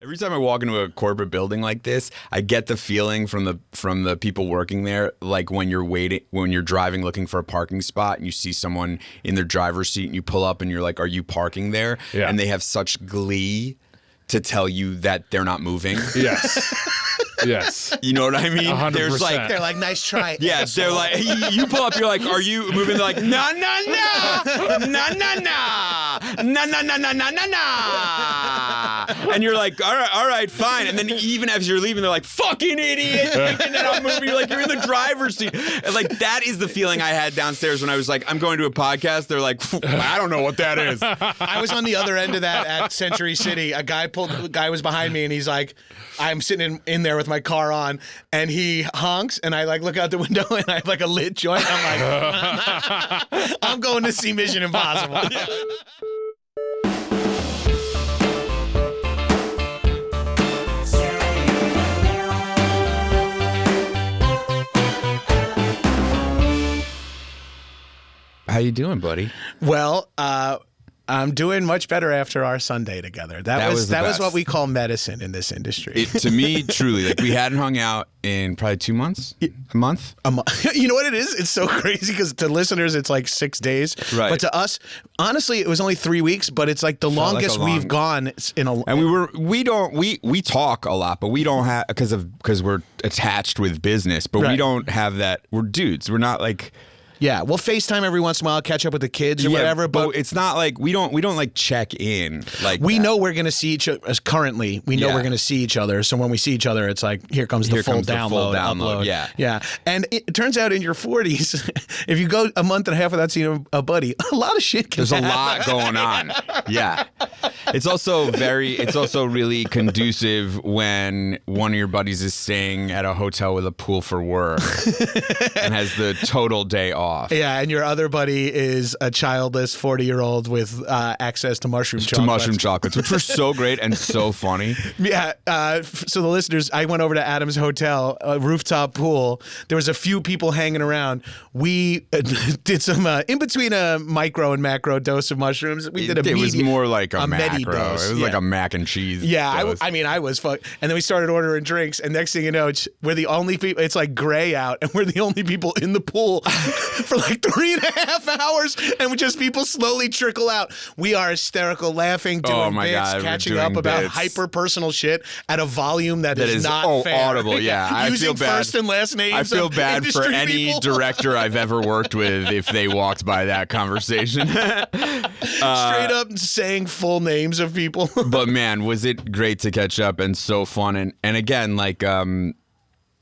Every time I walk into a corporate building like this, I get the feeling from the people working there, like when you're driving looking for a parking spot and you see someone in their driver's seat and you pull up and you're like, "Are you parking there?" Yeah. And they have such glee to tell you that they're not moving. Yes. Yes. You know what I mean? 100%. They're like, nice try. Yeah, they're like, you pull up, you're like, "Are you moving?" They're like, "No, no, no, no, no, no, no, no, no, no, no, no." And you're like, all right, fine. And then even as you're leaving, they're like, "Fucking idiot," thinking that I'm moving. You're like, you're in the driver's seat. And like, that is the feeling I had downstairs when I was like, "I'm going to a podcast." They're like, "I don't know what that is." I was on the other end of that at Century City. A guy was behind me, and he's like, I'm sitting in there with my car on, and he honks, and I like look out the window, and I have like a lit joint. I'm like, I'm going to see Mission Impossible. How you doing, buddy? Well, I'm doing much better after our Sunday together. That was what we call medicine in this industry. To me, truly, like we hadn't hung out in probably 2 months, a month. You know what it is? It's so crazy because to listeners, it's like 6 days. Right. But to us, honestly, it was only 3 weeks, but it's like the longest we've gone in a. And we talk a lot, but we don't have because we're attached with business, but we don't have that. We're dudes. We're not like. Yeah, we'll FaceTime every once in a while, catch up with the kids or whatever. But it's not like we don't like check in. Like we know we're gonna see each other. Currently, we know we're gonna see each other. So when we see each other, it's like here comes the full download. Upload. Yeah. And it turns out in your 40s, if you go a month and a half without seeing a buddy, a lot of shit can happen. There's a lot going on. Yeah. It's also really conducive when one of your buddies is staying at a hotel with a pool for work and has the total day off. Yeah, and your other buddy is a childless 40-year-old with access to mushroom chocolates. To mushroom chocolates, which were so great and so funny. Yeah, so the listeners, I went over to Adam's hotel, rooftop pool. There was a few people hanging around. We did some, in between a micro and macro dose of mushrooms, we did It was more like a macro. Dose. It was like a mac and cheese dose. I was fucked. And then we started ordering drinks, and next thing you know, we're the only people, it's like gray out, and we're the only people in the pool for like 3.5 hours, and just people slowly trickle out. We are hysterical, laughing, doing bits, catching up about hyper-personal shit at a volume that is not fair. Audible, yeah. I Using feel bad. first and last names. I feel bad for any people. director I've ever worked with if they walked by that conversation. Straight up saying full names of people. But man, was it great to catch up and so fun. And again, like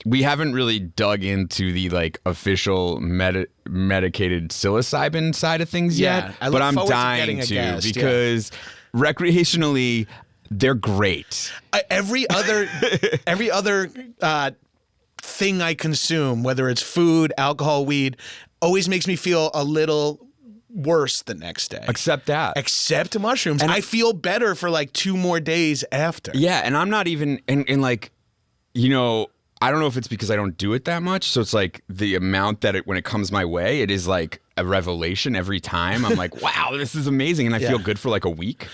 we haven't really dug into the like official medicated psilocybin side of things yet, but I'm dying to because recreationally they're great. Every other thing I consume, whether it's food, alcohol, weed, always makes me feel a little worse the next day. Except mushrooms. And I feel better for like 2 more days after. Yeah, and I'm not even and like, you know, I don't know if it's because I don't do it that much. So it's like the amount that when it comes my way, it is like a revelation every time. I'm like, wow, this is amazing. And I feel good for like a week.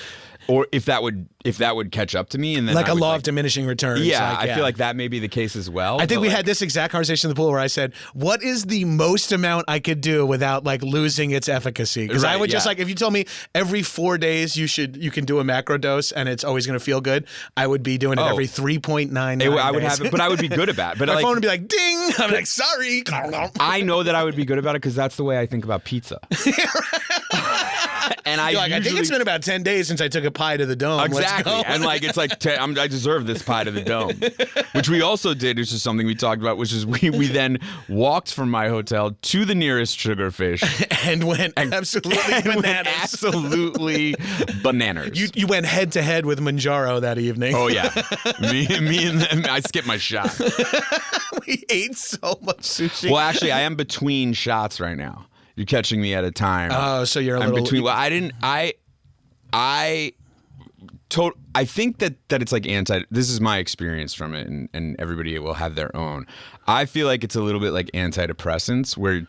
Or if that would catch up to me, and then like a law of diminishing returns. Yeah, I feel like that may be the case as well. I think we had this exact conversation in the pool where I said, "What is the most amount I could do without like losing its efficacy?" Because I would just like if you told me every 4 days you can do a macro dose and it's always going to feel good, I would be doing it every 3.9. I would have it, but I would be good about it. But my phone would be like ding. I'm like sorry. I know that I would be good about it because that's the way I think about pizza. And I think it's been about 10 days since I took a pie to the dome. Exactly. Let's go. And like it's like I deserve this pie to the dome, which we also did, which is something we talked about, which is we then walked from my hotel to the nearest Sugarfish and went absolutely bananas. Absolutely bananas. You went head to head with Mounjaro that evening. Oh yeah, me and them, I skipped my shot. We ate so much sushi. Well, actually, I am between shots right now. You're catching me at a time. Oh, so you're a little between. Well, I didn't. I think that it's like this is my experience from it, and everybody will have their own. I feel like it's a little bit like antidepressants, where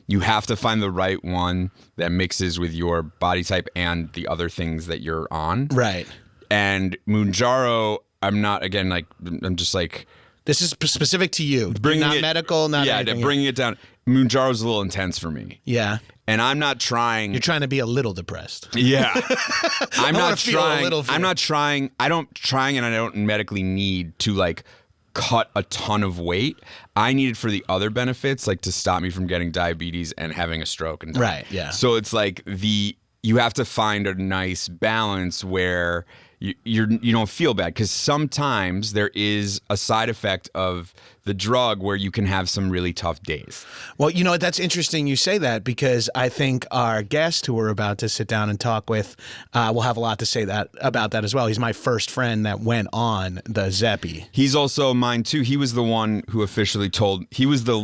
you have to find the right one that mixes with your body type and the other things that you're on. Right. And Mounjaro, I'm just like. This is specific to you. Not medical, not anything. Yeah, bringing it down. Mounjaro's a little intense for me. Yeah. And I'm not trying. You're trying to be a little depressed. Yeah. I'm not trying. I'm not trying. I don't medically need to like cut a ton of weight. I need it for the other benefits, like to stop me from getting diabetes and having a stroke and dying. Right, yeah. So it's like you have to find a nice balance where you don't feel bad, because sometimes there is a side effect of the drug where you can have some really tough days. Well, that's interesting you say that, because I think our guest who we're about to sit down and talk with will have a lot to say about that as well. He's my first friend that went on the Zeppy. He's also mine too. He was the one who officially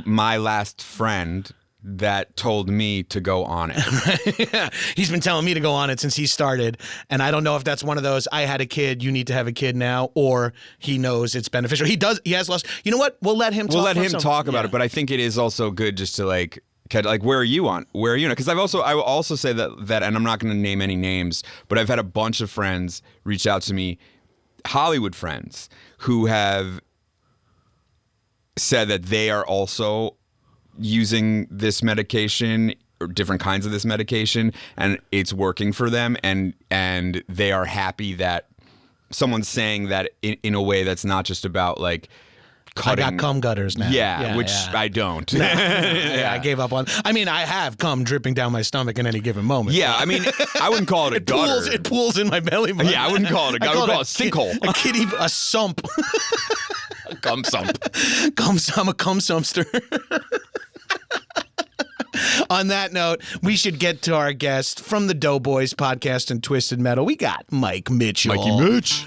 my last friend that told me to go on it. Yeah. He's been telling me to go on it since he started, and I don't know if that's one of those, I had a kid, you need to have a kid now, or he knows it's beneficial. He has lost. You know what? We'll let him talk about it, but I think it is also good just to like where are you on? Where are you? Because I will also say that, and I'm not going to name any names, but I've had a bunch of friends reach out to me, Hollywood friends, who have said that they are also using this medication or different kinds of this medication, and it's working for them, and they are happy that someone's saying that in a way that's not just about like cutting. I got cum gutters now. Yeah, I don't. Yeah, I gave up on. I mean, I have cum dripping down my stomach in any given moment. Yeah, I mean, I wouldn't call it a gutter. It pools in my belly button. Yeah, I wouldn't call it a gutter. I would call it a sinkhole. A sump. A cum sump. A cum sumpster. On that note, we should get to our guest from the Doughboys podcast and Twisted Metal. We got Mike Mitchell. Mikey Mitch.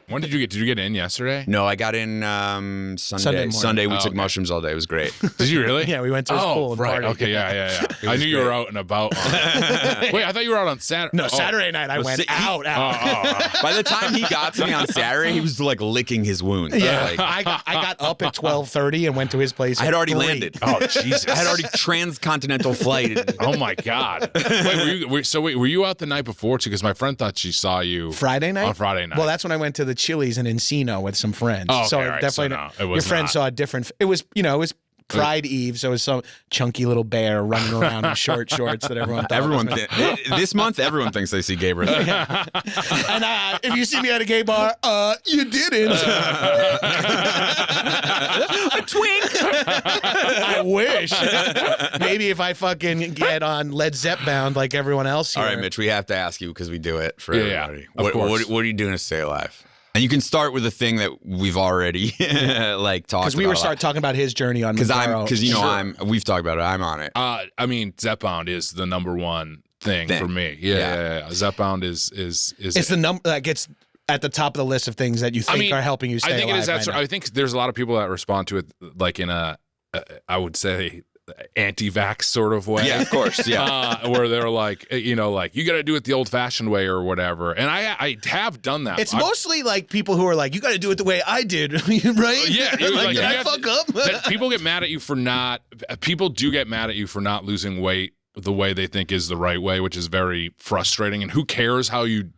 When did you get in yesterday? No, I got in Sunday. Sunday we took mushrooms all day. It was great. Did you really? Yeah, we went to his pool and right. partied. Okay, yeah. I knew you were out and about. Wait, I thought you were out on Saturday. No, Saturday night I went out. By the time he got to me on Saturday, he was like licking his wounds. Yeah, I got up at 12:30 and went to his place. I had already 3. landed. Oh, Jesus. I had already transcontinental flighted. Oh, my God. Wait, were you out the night before, too? Because my friend thought she saw you. Friday night? On Friday night. Well, that's when I went to the Chili's in Encino with some friends. Oh, okay, so right. definitely, So no, it was your friend not. saw a different. It was Pride Eve, so it was some chunky little bear running around in short shorts that everyone thought. This month, everyone thinks they see Gabrus. Yeah. And if you see me at a gay bar, you didn't. A twink. I wish. Maybe if I fucking get on Zepbound like everyone else here. All right, Mitch, we have to ask you because we do it for Yeah, everybody. of course. What are you doing to stay alive? And you can start with the thing that we've already like talked about. Because we were talking about his journey on we've talked about it. I'm on it. I mean, Zepbound is the number one thing for me. Yeah. Zepbound is it's the number that gets at the top of the list of things that you think are helping you stay alive. I think it is. Right now. I think there's a lot of people that respond to it like in a, I would say, anti-vax sort of way. Yeah, of course. Yeah. Where they're like, you got to do it the old-fashioned way or whatever. And I have done that. It's mostly like people who are like, you got to do it the way I did, right? Yeah. Like, did I fuck up? People get mad at you for not. People do get mad at you for not losing weight the way they think is the right way, which is very frustrating. And who cares how you?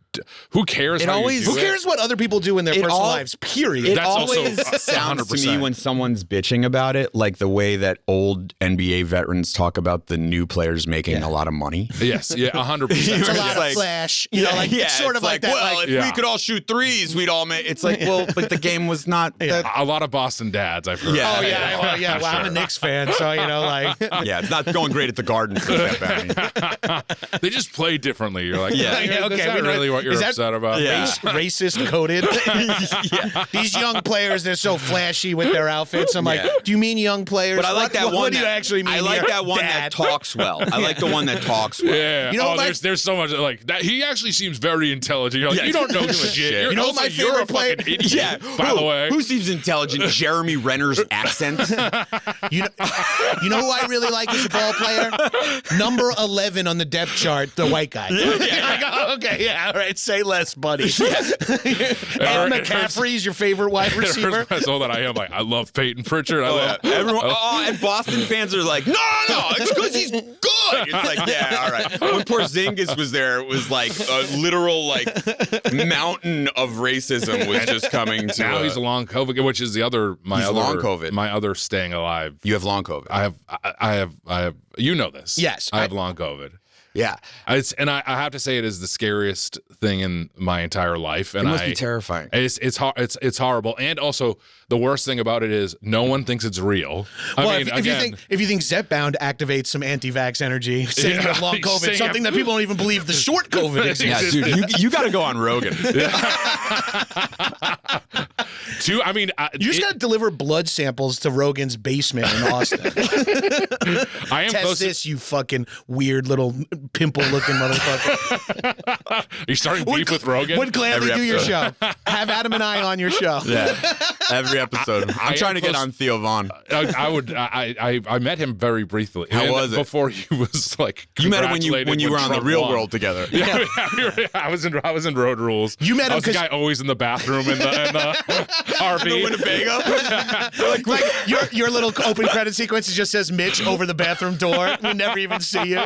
Who cares? Who cares what other people do in their personal lives? Period. It That's always also sounds to 100%. me when someone's bitching about it, like the way that old NBA veterans talk about the new players making a lot of money. Yes, 100%. It's a lot of like, flash. It's sort of like that. Well, if we could all shoot threes, we'd all make. It's like, well, but the game was not. A lot of Boston dads, I've heard. Yeah. Oh yeah, well, I'm a Knicks fan, so Yeah, it's not going great at the Garden for that. They just play differently. You're like, Yeah, is that really what you're upset about? Yeah. Racist coded. These young players, they're so flashy with their outfits. I'm like, do you mean young players? But I like that one. What do you actually mean? I like that one that talks well. I like the one that talks well. Yeah. There's so much like that. He actually seems very intelligent. You're like, you don't know shit. You know my you're a favorite player? fucking idiot. Yeah. By the way, who seems intelligent? Jeremy Renner's accent. You know who I really like as a ball player? Number 11 on the depth chart, the white guy. Yeah. Like, okay, all right. say less, buddy. McCaffrey's your favorite wide receiver. That's all that I am. Like, I love Peyton Pritchard. Everyone, and Boston fans are like, no, it's because he's good. It's like, yeah, all right. When Porzingis was there, it was like a literal like mountain of racism was just coming to. Now he's long COVID, which is long COVID. My other staying alive. You have long COVID. I have. You know this. Yes, I have long COVID. Yeah, I have to say it is the scariest thing in my entire life, and it must be terrifying. It's horrible, and also the worst thing about it is no one thinks it's real. If you think Zepbound activates some anti-vax energy, saying you have long COVID, something that people don't even believe the short COVID exists. Yeah, dude, you got to go on Rogan. You just got to deliver blood samples to Rogan's basement in Austin. Test this, you fucking weird little pimple-looking motherfucker. Are you starting beef with Rogan? Would gladly do your show. Have Adam and I on your show. Yeah, every episode. I'm trying to get on Theo Vaughn. I met him very briefly. How was it? Before he was like, you met him when you were on The Real World together. Yeah, I was in Road Rules. You met him because the guy always in the bathroom in the RV. The Winnebago. like your little open credit sequence just says Mitch over the bathroom door. We never even see you.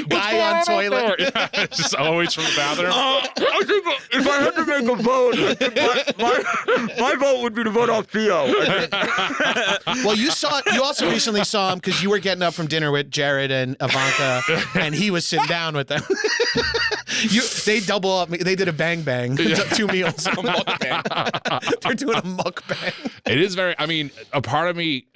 Guy on toilet. Yeah, just always from the bathroom. I think if I had to make a vote, my vote would be to vote off Theo. Well, you also recently saw him because you were getting up from dinner with Jared and Ivanka, and he was sitting down with them. They double up. They did a bang. 2 meals. A mukbang. They're doing a mukbang. It is very. I mean, a part of me.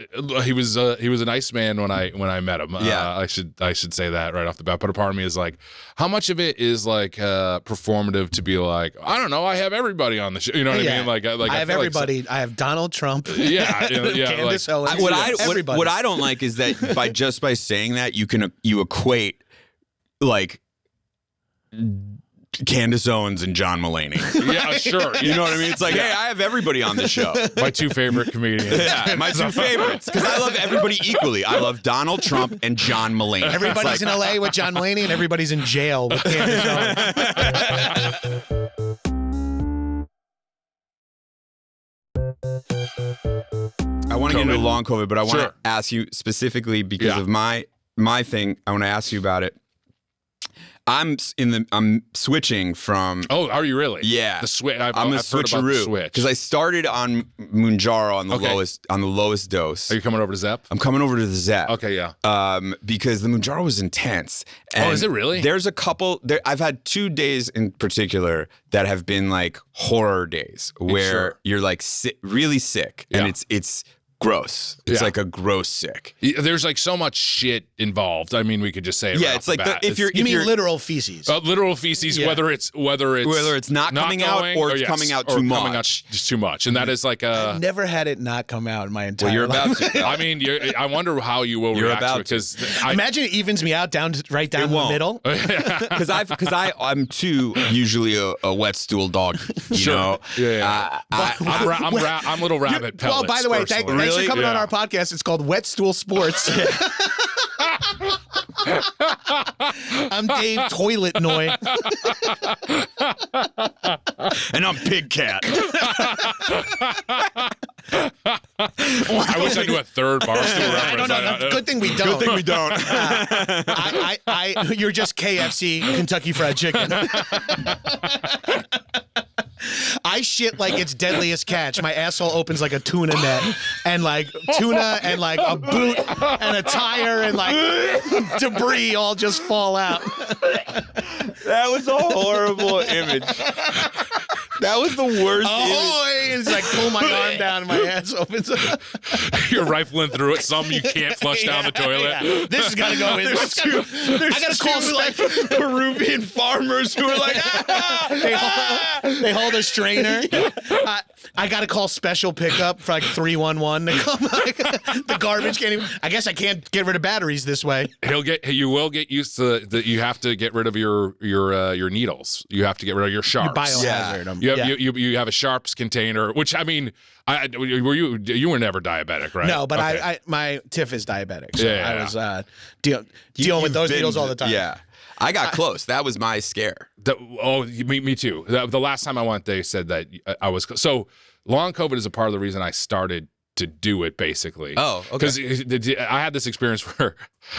He was a nice man when I met him. Yeah. I should say that right off the bat. But a part of me is like, how much of it is like performative to be like, I don't know, I have everybody on the show. You know what I mean? Like I have everybody. I have Donald Trump. Yeah. Candace Owens. What I don't like is that by saying that you equate like Candace Owens and John Mulaney. Yeah, sure. You know what I mean? It's like, hey, I have everybody on the show. My two favorite comedians. Yeah, my two favorites. Because I love everybody equally. I love Donald Trump and John Mulaney. Everybody's in LA with John Mulaney and everybody's in jail with Candace Owens. I want to get into long COVID, but I want to ask you specifically because of my thing. I want to ask you about it. I'm switching from. Oh, are you really? Yeah, the switch. I'm a switcheroo because I started on Mounjaro on the lowest dose. Are you coming over to Zep? I'm coming over to the Zep. Okay, yeah. Because the Mounjaro was intense. And is it really? There's a couple. I've had 2 days in particular that have been like horror days where you're like really sick, and it's gross. It's like a gross sick. There's like so much shit involved. I mean, we could just say it right it's off like the bat. if you're literal feces. Literal feces, whether it's not coming out or it's coming out too much. Just too much. And that is like I've never had it not come out in my entire Well, you're life. about to. I mean, I wonder how you will react to it because imagine it evens me out right down the middle. Because I'm too usually a wet stool dog. You know? Yeah. I'm little rabbit pellets. Well, by the way, thanks for coming on our podcast. It's called Wet Stool Sports. I'm Dave Toilet Noy. And I'm Pig Cat. I wish I knew a third Barstool reference. I don't know. Good thing we don't. Good thing we don't. You're just KFC, Kentucky Fried Chicken. I shit like it's Deadliest Catch. My asshole opens like a tuna net, and like tuna and like a boot and a tire and like debris all just fall out. That was a horrible image. That was the worst. It's like pull my arm down and my ass opens up. You're rifling through it. Some you can't flush down the toilet. Yeah. This has got to go in. I got to call like Peruvian farmers who are like, they hold a strainer. I got to call special pickup for like 311 to come. Like, the garbage can't even. I guess I can't get rid of batteries this way. You will get used to that. You have to get rid of your needles. You have to get rid of your sharps. Your biohazard. You have a sharps container, which I mean, you were never diabetic, right? No, but my Tiff is diabetic, so I was dealing with those needles all the time. Yeah. I got close. That was my scare. Me too. The last time I went, they said that I was so long COVID is a part of the reason I started to do it, basically. Oh, okay. Because I had this experience where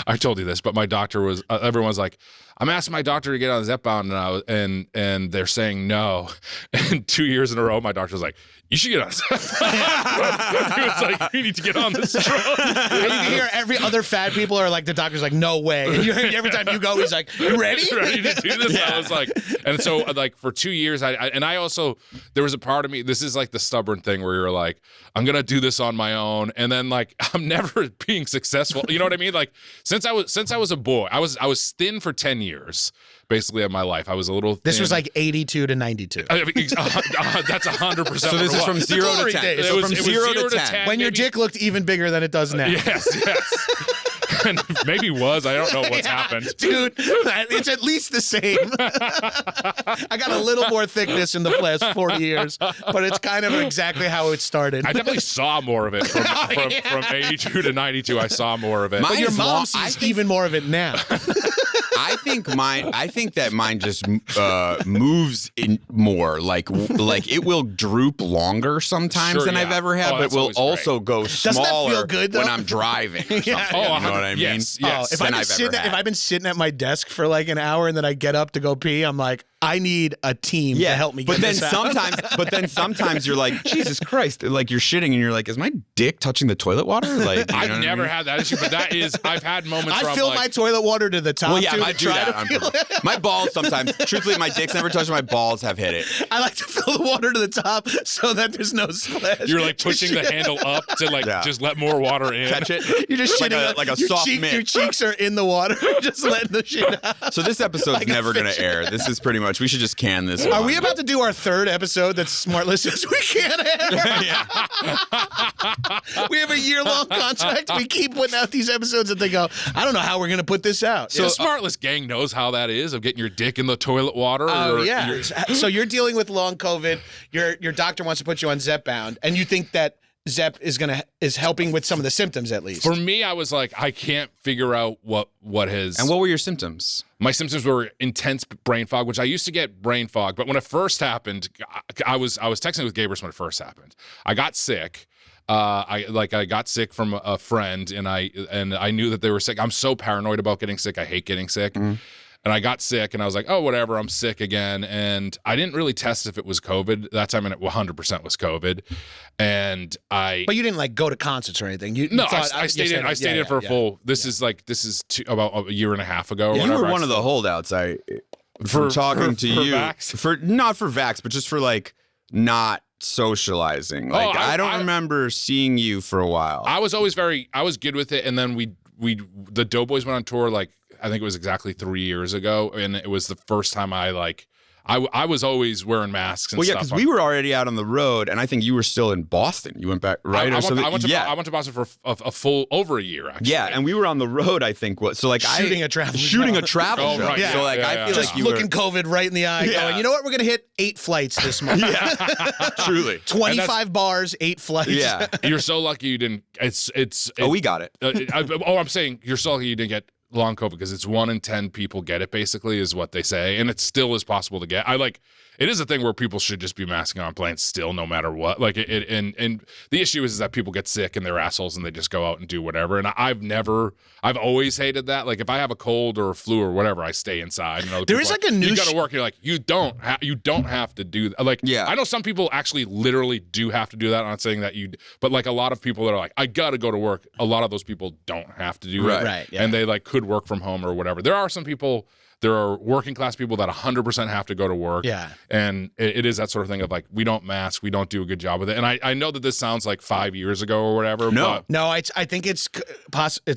I told you this, but my doctor was. Everyone's like, I'm asking my doctor to get on Zepbound, and they're saying no. And 2 years in a row, my doctor was like, you should get on Zepbound. He was like, you need to get on this drug. And you can hear every other fat people are like, the doctor's like, no way. And every time you go, he's like, you ready? Ready to do this? Yeah. I was like, and so like for 2 years, I also, there was a part of me, this is like the stubborn thing where you're like, I'm going to do this on my own. And then like, I'm never being successful. You know what I mean? Like since I was a boy, I was thin for 10 years. Basically, of my life, I was a little thin. This was like 82 to 92. That's 100%. So this is from 0 to 10. Days. So It from was 0 to 10. When your dick looked even bigger than it does now. Yes. And maybe was. I don't know what's happened. Dude, it's at least the same. I got a little more thickness in the last 40 years, but it's kind of exactly how it started. I definitely saw more of it from 82 to 92. I saw more of it. But your mom sees even more of it now. I think that mine just moves in more. Like it will droop longer sometimes than I've ever had, but will also go smaller Doesn't that feel good, though? when I'm driving. Or something. Oh, you know what I mean? Yes. If I've been sitting at my desk for like an hour and then I get up to go pee, I'm like, I need a team to help me get this out. But then sometimes you're like, Jesus Christ, like you're shitting and you're like, is my dick touching the toilet water? Like, I've never had that issue, but I've had moments where I fill my toilet water to the top. Well, yeah, too, I do that. My balls sometimes, truthfully, my dick's never touched, my balls have hit it. I like to fill the water to the top so that there's no splash. You're like pushing the handle up to like just let more water in. Catch it. You're just shitting like a soft mitt. Your cheeks are in the water, just letting the shit out. So this episode's never going to air. This is pretty much, we should just can this. Are we about to do our third episode that's smart listeners we can't air? We have a year-long contract. We keep putting out these episodes that they go, I don't know how we're going to put this out. So the Smartless gang knows how that is, of getting your dick in the toilet water. Oh, yeah. So you're dealing with long COVID. Your doctor wants to put you on Zepbound, and you think that Zep is helping with some of the symptoms, at least. For me, I was like, I can't figure out what has. And what were your symptoms? My symptoms were intense brain fog, which I used to get brain fog, but when it first happened, I was texting with Gabrus when it first happened. I got sick. I got sick from a friend, and I knew that they were sick. I'm so paranoid about getting sick. I hate getting sick. Mm-hmm. And I got sick, and I was like, oh, whatever, I'm sick again. And I didn't really test if it was COVID. That time, and it 100% was COVID. And But you didn't, like, go to concerts or anything? I stayed in for a full... This is about a year and a half ago. You were one of the holdouts. For talking to you. Vax? Not for Vax, but just for, like, not socializing. Like, I don't remember seeing you for a while. I was always I was good with it. And then the Doughboys went on tour, like, I think it was exactly 3 years ago, and it was the first time I was always wearing masks and stuff. Well, yeah, because we were already out on the road, and I think you were still in Boston. You went back, right? I went to Boston for a full over a year, actually. Yeah, and we were on the road, I think. Shooting a travel show. Right. Yeah. So, I feel just like you looking COVID right in the eye, going, you know what? We're going to hit 8 flights this month. Yeah, truly. 25 bars, 8 flights. Yeah. You're so lucky you didn't. We got it. I'm saying you're so lucky you didn't get long COVID, because it's 1 in 10 people get it, basically, is what they say, and it still is possible to get. It is a thing where people should just be masking on planes still, no matter what. Like and the issue is that people get sick and they're assholes and they just go out and do whatever. And I've always hated that. Like if I have a cold or a flu or whatever, I stay inside. There is like a new. You go to work. You're like, you don't have to do that. Like, yeah. I know some people actually literally do have to do that. I'm not saying that but like a lot of people that are like, I gotta go to work. A lot of those people don't have to do it. Right. Yeah. And they like could work from home or whatever. There are some people. There are working class people that 100% have to go to work. Yeah. And it is that sort of thing of like, we don't mask, we don't do a good job with it. And I know that this sounds like 5 years ago or whatever. No, I think it's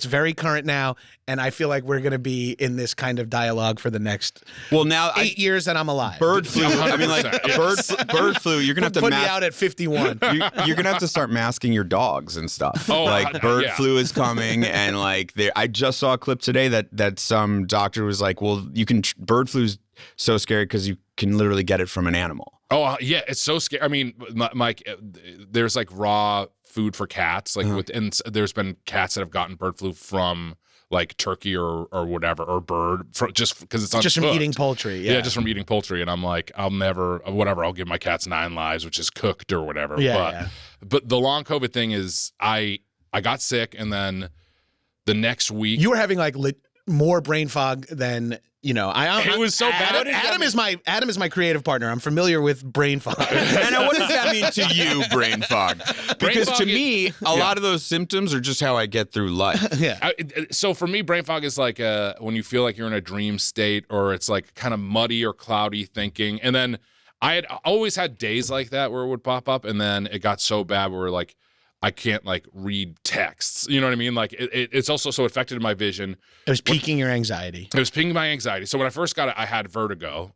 very current now. And I feel like we're going to be in this kind of dialogue for the next 8 years that I'm alive. Bird flu. I mean, like bird flu. You're going to have to put me out at 51. You're going to have to start masking your dogs and stuff. Bird flu is coming, and like I just saw a clip today that some doctor was like, well, bird flu's so scary because you can literally get it from an animal. Oh yeah, it's so scary. I mean, Mike, there's like raw food for cats, like and there's been cats that have gotten bird flu from like turkey or whatever or bird just because it's Just from uncooked. eating poultry. Yeah, just from eating poultry. And I'm like, I'll give my cats 9 lives, which is cooked or whatever. But the long COVID thing is I got sick, and then the next week You were having like more brain fog than it was so bad. Adam is my creative partner. I'm familiar with brain fog. And now, what does that mean to you, brain fog? Because to me, a lot of those symptoms are just how I get through life. Yeah. So for me, brain fog is like when you feel like you're in a dream state, or it's like kind of muddy or cloudy thinking. And then I had always had days like that where it would pop up, and then it got so bad where like I can't like read texts. You know what I mean? Like it's also so affected my vision. It was piquing your anxiety. It was piquing my anxiety. So when I first got it, I had vertigo.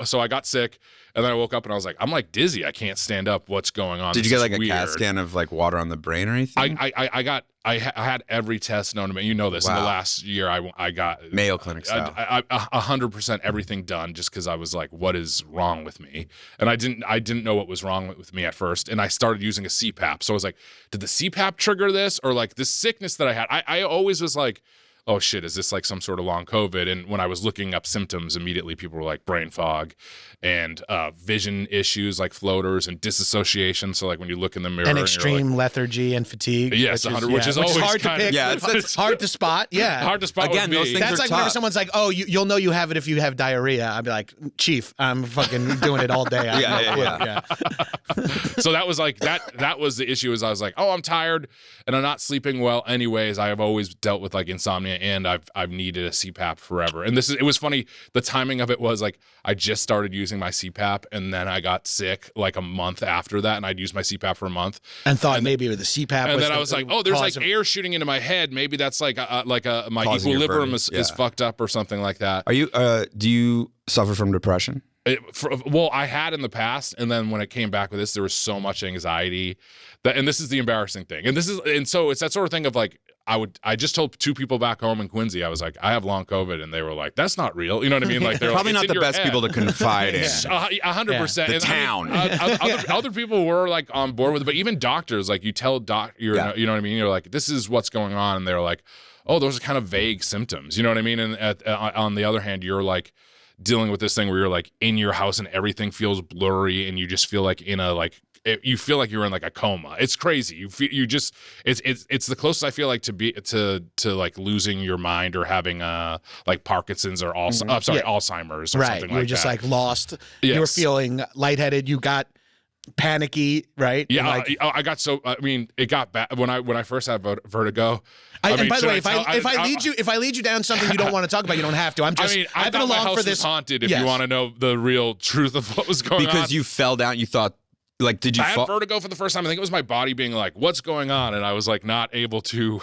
So I got sick, and then I woke up and I was like, I'm like dizzy. I can't stand up. What's going on? Did you get like a CAT scan of like water on the brain or anything? I had every test known to me. You know this. In the last year, I got Mayo Clinic style. 100% everything done just because I was like, what is wrong with me? And I didn't know what was wrong with me at first. And I started using a CPAP. So I was like, did the CPAP trigger this, or like this sickness that I had? I always was like, oh shit, is this like some sort of long COVID? And when I was looking up symptoms, immediately people were like brain fog and vision issues like floaters and disassociation. So like when you look in the mirror and extreme lethargy and fatigue. Yes, which is always hard to kind of, pick. Yeah, it's hard to spot. Yeah, hard to spot. Again, those things that's are like tough. whenever someone's like, "Oh, you'll know you have it if you have diarrhea." I'd be like, "Chief, I'm fucking doing it all day." Yeah. So that was like that was the issue. Is I was like, oh, I'm tired and I'm not sleeping well. Anyways, I have always dealt with like insomnia, and I've needed a CPAP forever. And it was funny. The timing of it was like I just started using my CPAP, and then I got sick like a month after that, and I'd used my CPAP for a month and thought maybe with the CPAP. And then I was like, oh, there's like air shooting into my head. Maybe that's like my equilibrium is fucked up or something like that. Are you? Do you suffer from depression? Well, I had in the past, and then when it came back with this, there was so much anxiety and this is the embarrassing thing. And so it's that sort of thing of like, I just told 2 people back home in Quincy, I was like, I have long COVID, and they were like, that's not real. You know what I mean? Like they're probably like, not the best people to confide in. 100%. The town. Other people were like on board with it, but even doctors, like you tell you know what I mean? You're like, this is what's going on, and they're like, oh, those are kind of vague symptoms. You know what I mean? And on the other hand, you're like dealing with this thing where you're like in your house and everything feels blurry, and you just feel like you feel like you're in like a coma. It's crazy. It's the closest I feel like to like losing your mind or having like Parkinson's or Alzheimer's or something like that. Right, you're just like lost. Yes. You were feeling lightheaded. You got panicky, right? Yeah, I got so. I mean, it got bad when I first had vertigo. And by the way, if I lead you down something you don't want to talk about, you don't have to. I've been along my house for this. Was haunted. If you want to know the real truth of what was going on, because you fell down, you thought. Like, did you? I had vertigo for the first time. I think it was my body being like, "What's going on?" And I was like, not able to.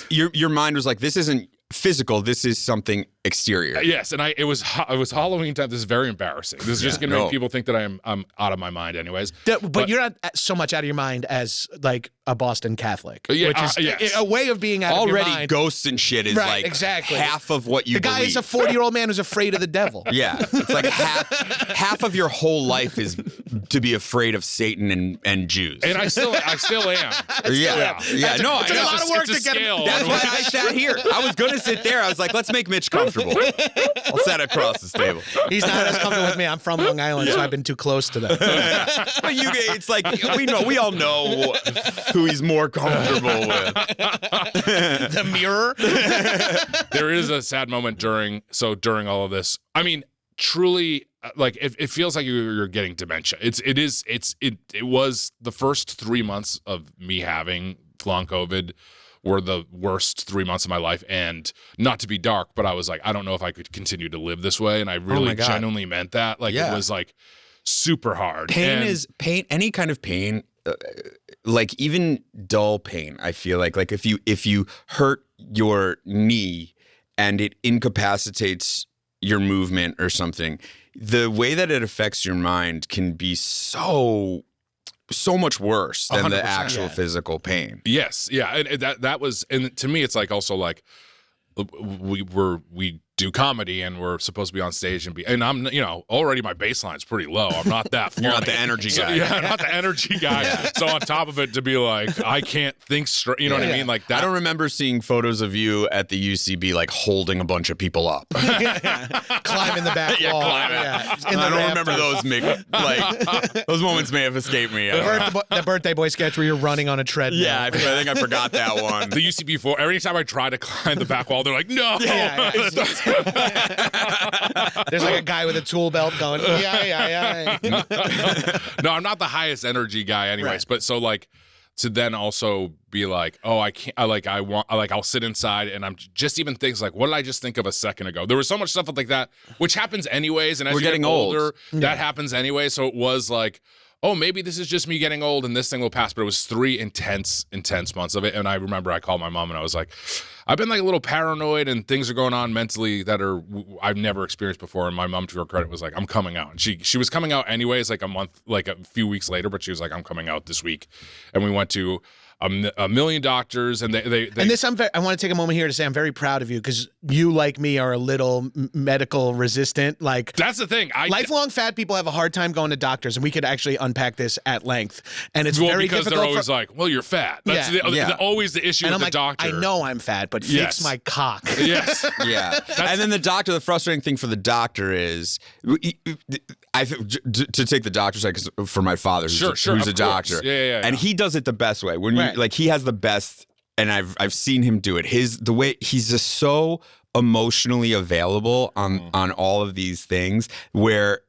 Your mind was like, "This isn't physical. This is something exterior." Yes, and it was Halloween time. This is very embarrassing. This is just going to make people think that I'm out of my mind, anyways. But you're not so much out of your mind as like a Boston Catholic, which is a way of being out of your mind. Already, ghosts and shit is like exactly half of what you. The guy is a 40-year-old man who's afraid of the devil. Yeah, it's like half of your whole life is to be afraid of Satan and Jews. And I still am. Yeah. No, it's a lot of work to get him. That's why I sat here. I was going to sit there. I was like, let's make Mitch comfortable. I'll sit across this table. He's not as comfortable with me. I'm from Long Island, so I've been too close to them. But it's like we all know who he's more comfortable with. The mirror. There is a sad moment during all of this. I mean, truly, like it feels like you're getting dementia. It was the first 3 months of me having long COVID were the worst 3 months of my life. And not to be dark, but I was like, I don't know if I could continue to live this way. And I really genuinely meant that. Like it was like super hard. Pain is pain. Any kind of pain, like even dull pain. I feel like if you hurt your knee and it incapacitates your movement or something, the way that it affects your mind can be so much worse than the actual physical pain. Yes, yeah, and that was, and to me, it's like also like we do comedy, and we're supposed to be on stage and I'm, already my baseline's pretty low. I'm not that funny. You're not the energy guy. Yeah, not the energy guy. So on top of it, to be like, I can't think straight. You know what I mean? Like that. I don't remember seeing photos of you at the UCB like holding a bunch of people up. Climbing the back wall. I don't remember those. Those moments may have escaped me. The birthday boy sketch where you're running on a treadmill. Yeah, I think I forgot that one. The UCB floor. Every time I try to climb the back wall, they're like, no. There's like a guy with a tool belt going, yeah. No, I'm not the highest energy guy anyways, Right. but so like to then also be like, oh, I can't, I'll sit inside and I'm just even things like, what did I just think of a second ago? There was so much stuff like that, which happens anyways. And as We're you get getting old. older, that happens anyway. So it was like, oh, maybe this is just me getting old and this thing will pass. But it was 3 intense months of it. And I remember I called my mom and I was like, I've been like a little paranoid and things are going on mentally that I've never experienced before. And my mom, to her credit, was like, I'm coming out. And she was coming out anyways, like a few weeks later, but she was like, I'm coming out this week. And we went to a million doctors, and they And this, I want to take a moment here to say I'm very proud of you because you, like me, are a little medical resistant. Like that's the thing. Lifelong fat people have a hard time going to doctors, and we could actually unpack this at length. And it's very because difficult. They're always like, well, you're fat. That's always the issue and with I'm the like, doctor. I know I'm fat, but fix my cock. Yes. Yeah. And then the frustrating thing for the doctor is, I think to take the doctor side, because for my father, who's a doctor, and he does it the best way. When you he has the best, and I've seen him do it. The way he's just so emotionally available on all of these things, where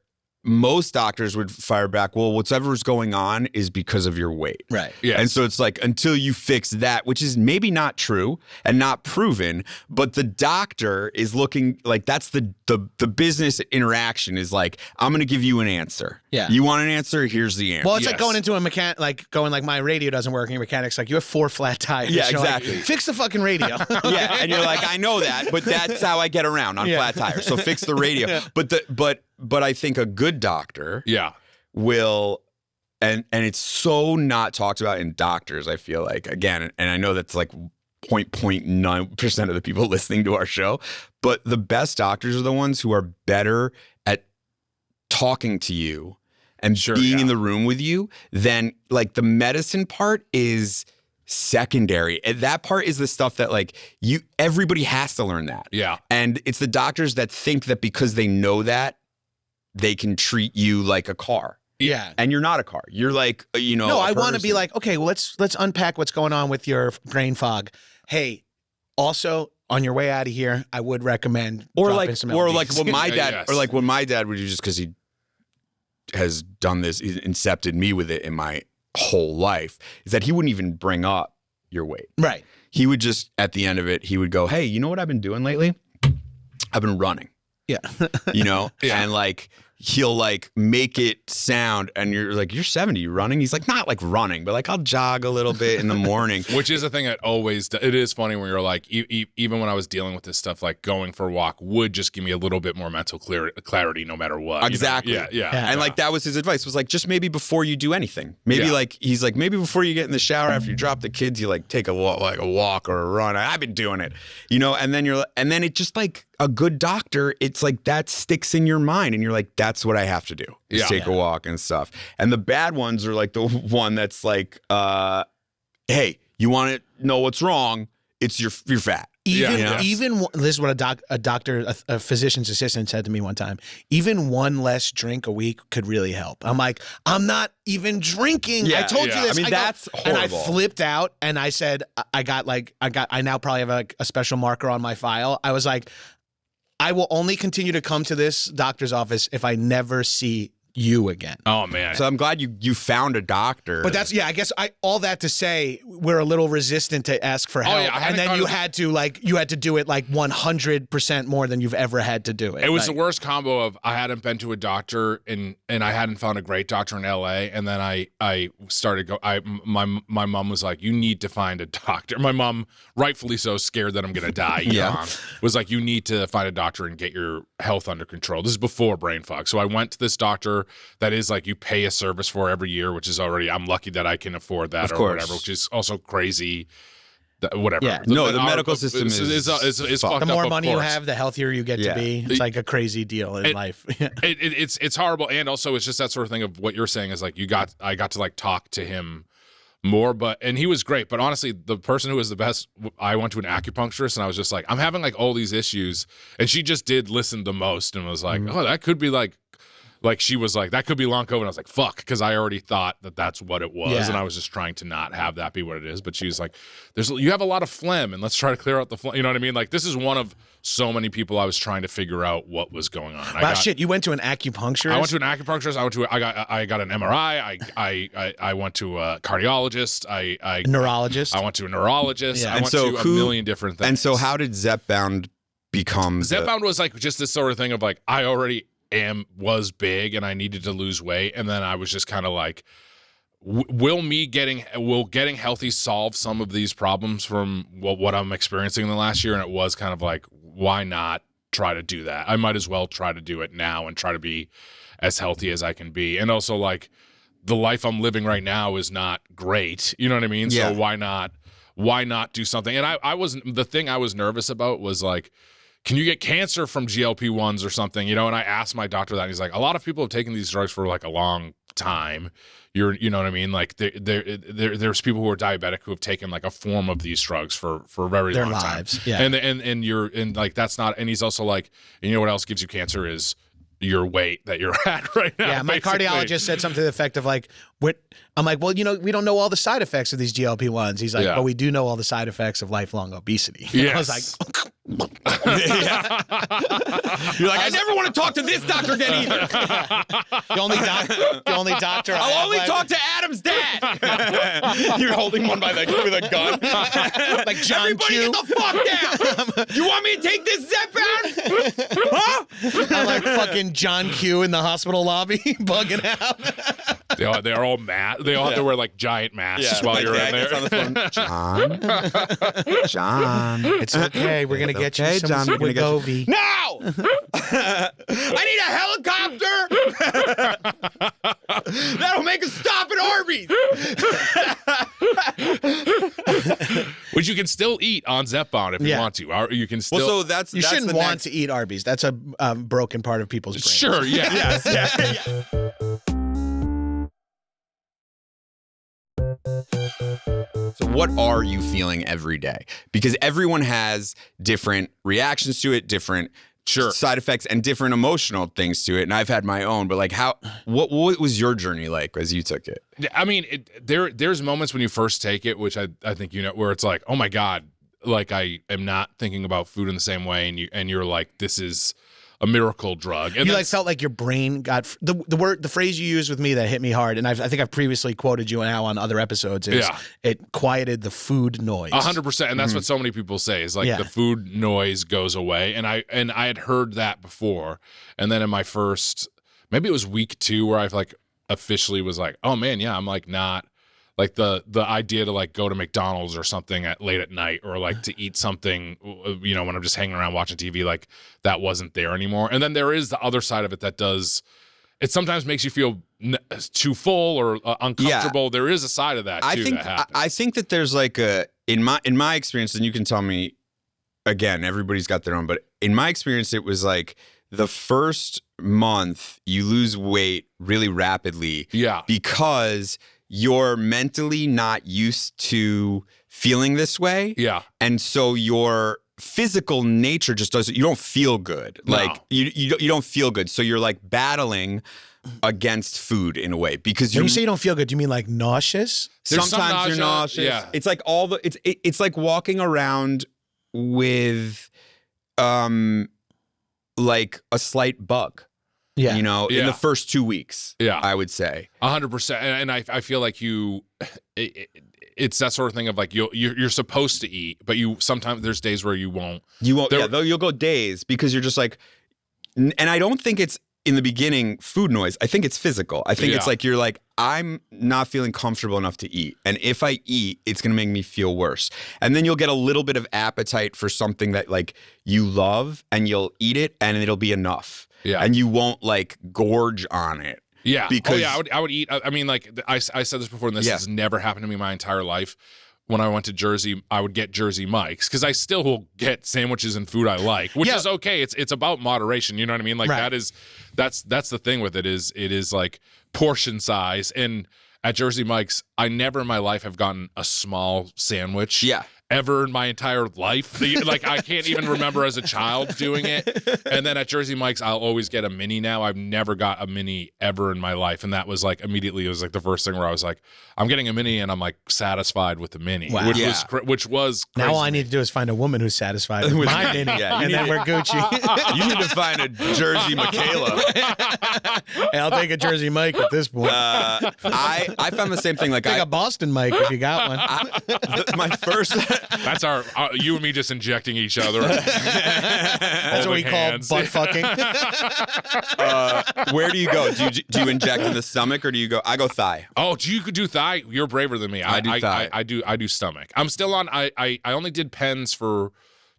most doctors would fire back, well, whatever's going on is because of your weight. Right. Yeah. And so it's like, until you fix that, which is maybe not true and not proven, but the doctor is looking like that's the business interaction is like, I'm going to give you an answer. Yeah. You want an answer? Here's the answer. Well, it's like going into a mechanic, like my radio doesn't work, and your mechanic's like, you have 4 flat tires. Yeah, You're exactly. Like, fix the fucking radio. Yeah. And you're like, I know that, but that's how I get around on flat tires. So fix the radio. Yeah. But I think a good doctor will, and it's so not talked about in doctors, I feel like, again, and I know that's like 0.9% of the people listening to our show, but the best doctors are the ones who are better at talking to you and being in the room with you than like the medicine part is secondary. And that part is the stuff that like everybody has to learn that. Yeah. And it's the doctors that think that because they know that, they can treat you like a car. Yeah. And you're not a car. You're like, No, I want to be like, okay, well, let's unpack what's going on with your brain fog. Hey, also on your way out of here, I would recommend dropping some LSD. What my dad or like what my dad would do, just because he has done this, he incepted me with it in my whole life, is that he wouldn't even bring up your weight. Right. He would just, at the end of it, he would go, hey, you know what I've been doing lately? I've been running. Yeah. And like he'll like make it sound, and you're like, you're 70, you running? He's like, not like running, but like I'll jog a little bit in the morning. Which is a thing that always, it is funny when you're like, even when I was dealing with this stuff, like going for a walk would just give me a little bit more mental clarity no matter what. Exactly. And like that was his advice, was like, just maybe before you do anything, maybe like, he's like, maybe before you get in the shower, after you drop the kids, you like take a walk or a run. I've been doing it, and then it just like, a good doctor, it's like that sticks in your mind, and you're like, that's what I have to do, is take a walk and stuff. And the bad ones are like the one that's like, hey, you want to know what's wrong? It's you're fat. Even this is what a physician's assistant said to me one time. Even one less drink a week could really help. I'm like, I'm not even drinking. I told you this. I mean, that's horrible. And I flipped out, and I said, I now probably have a special marker on my file. I was like, I will only continue to come to this doctor's office if I never see you again. Oh man. So I'm glad you found a doctor. But that's I guess all that to say, we're a little resistant to ask for help. And then you had to do it like 100% more than you've ever had to do it. It was the worst combo of I hadn't been to a doctor and I hadn't found a great doctor in LA, and then I started my mom was like, you need to find a doctor. My mom, rightfully so, scared that I'm gonna die young, was like, you need to find a doctor and get your health under control. This is before brain fog. So I went to this doctor that is like you pay a service for every year, which is already, I'm lucky that I can afford that or whatever, which is also crazy whatever. Yeah. No, the medical system is fucked The up, more of money you course. have, the healthier you get to be. It's like a crazy deal in life. It's horrible, and also it's just that sort of thing of what you're saying is like I got to like talk to him more, and he was great. But honestly, the person who was the best, I went to an acupuncturist, and I was just like, I'm having like all these issues, and she just did listen the most, and was like, oh, that could be like she was like, that could be long COVID. And I was like, fuck, because I already thought that that's what it was, and I was just trying to not have that be what it is. But she was like, you have a lot of phlegm, and let's try to clear out the phlegm. You know what I mean? Like, this is one of so many people I was trying to figure out what was going on. Wow, shit! You went to an acupuncturist? I went to an acupuncturist. I got an MRI. I went to a cardiologist. Neurologist. I went to a neurologist. Yeah. I went to a million different things. And so how did Zepbound become? Zepbound was like just this sort of thing of like, I already was big and I needed to lose weight, and then I was just kind of like, will getting healthy solve some of these problems from what I'm experiencing in the last year? And it was kind of like, why not try to do that? I might as well try to do it now and try to be as healthy as I can be. And also, like, the life I'm living right now is not great, you know what I mean? Yeah. So why not do something? And the thing I was nervous about was like, can you get cancer from GLP-1s or something? You know, and I asked my doctor that, and he's like, a lot of people have taken these drugs for like a long time. You know what I mean? Like there's people who are diabetic who have taken like a form of these drugs for a very long lives, time. yeah. And like that's not. And he's also like, and you know what else gives you cancer is your weight that you're at right now. Yeah, my basically. cardiologist said something to the effect of like, I'm like, well, you know, we don't know all the side effects of these GLP-1s. He's like, but we do know all the side effects of lifelong obesity. Yes. I was like, You're like, I never want to talk to this doctor again either. the only doctor I'll only talk to Adam's dad. You're holding one with a gun. like John Everybody Q. get the fuck down. You want me to take this Zepbound? Huh? I'm like fucking John Q in the hospital lobby, bugging out. They're all They all have to wear like giant masks while you're in there. On the phone. John. It's okay. We're gonna get you some John, we're gonna get you- Wegovy. No! I need a helicopter! That'll make us stop at Arby's! Which you can still eat on Zepbound if you want to. Or you can still. Well, so that's You shouldn't the want next- to eat Arby's. That's a broken part of people's brains. Sure, yeah. Yes, yeah. So what are you feeling every day? Because everyone has different reactions to it, different side effects, and different emotional things to it. And I've had my own, but like what was your journey like as you took it? I mean, there's moments when you first take it, which I think you know, where it's like, oh my God, like I am not thinking about food in the same way, and you're like, this is a miracle drug. And you like felt like your brain got the phrase you used with me that hit me hard, and I think I've previously quoted you now on other episodes. Is it quieted the food noise? 100%, and that's what so many people say is like the food noise goes away, and I had heard that before, and then in my first, maybe it was week 2 where I like officially was like, oh man, yeah, I'm like not. Like the idea to like go to McDonald's or something late at night, or like to eat something, you know, when I'm just hanging around watching TV, like that wasn't there anymore. And then there is the other side of it that it sometimes makes you feel too full or uncomfortable. Yeah. There is a side of that too. I think that there's like in my experience, and you can tell me again, everybody's got their own, but in my experience, it was like the first month you lose weight really rapidly. Yeah. Because you're mentally not used to feeling this way. Yeah. And so your physical nature just doesn't, you don't feel good. No. Like you don't feel good. So you're like battling against food in a way because when you say you don't feel good, do you mean like nauseous? Sometimes you're nauseous. Yeah. It's like it's like walking around with like a slight bug. Yeah. You know, in the first 2 weeks, I would say 100%. And I feel like it's that sort of thing of like you're supposed to eat, but sometimes there's days where you won't. You'll go days because you're just like, and I don't think it's in the beginning food noise. I think it's physical. I think it's like you're like, I'm not feeling comfortable enough to eat. And if I eat, it's going to make me feel worse. And then you'll get a little bit of appetite for something that like you love and you'll eat it and it'll be enough. Yeah. And you won't like gorge on it. Yeah. Because I would eat. I mean, like I said this before, and this has never happened to me my entire life. when I went to Jersey, I would get Jersey Mike's because I still will get sandwiches and food I like, which is okay. It's about moderation. You know what I mean? Like that's the thing with it is like portion size. And at Jersey Mike's, I never in my life have gotten a small sandwich. Yeah. Ever in my entire life. Like, I can't even remember as a child doing it. And then at Jersey Mike's, I'll always get a mini now. I've never got a mini ever in my life. And that was like, immediately, it was like the first thing where I was like, I'm getting a mini and I'm like satisfied with the mini, Wow. which was crazy. Now all I need to do is find a woman who's satisfied with my mini, and then we're Gucci. You need to find a Jersey Michaela. Hey, I'll take a Jersey Mike at this point. I found the same thing. Like Take a Boston Mike if you got one. my first. That's our you and me just injecting each other. That's what we call butt fucking. Where do you go? Do you inject in the stomach or do you go? I go thigh. Oh, you could do thigh? You're braver than me. I do thigh. I do stomach. I'm still on. I only did pens for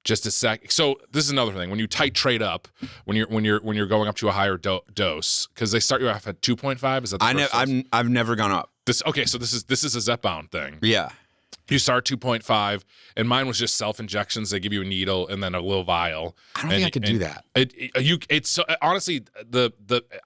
just a sec. So this is another thing. When you titrate up, when you're going up to a higher dose, because they start you off at 2.5. Is that the I've never gone up. Okay, so this is a Zepbound thing. Yeah. You start 2.5, and mine was just self-injections. They give you a needle and then a little vial. I don't think I could do that. It's honestly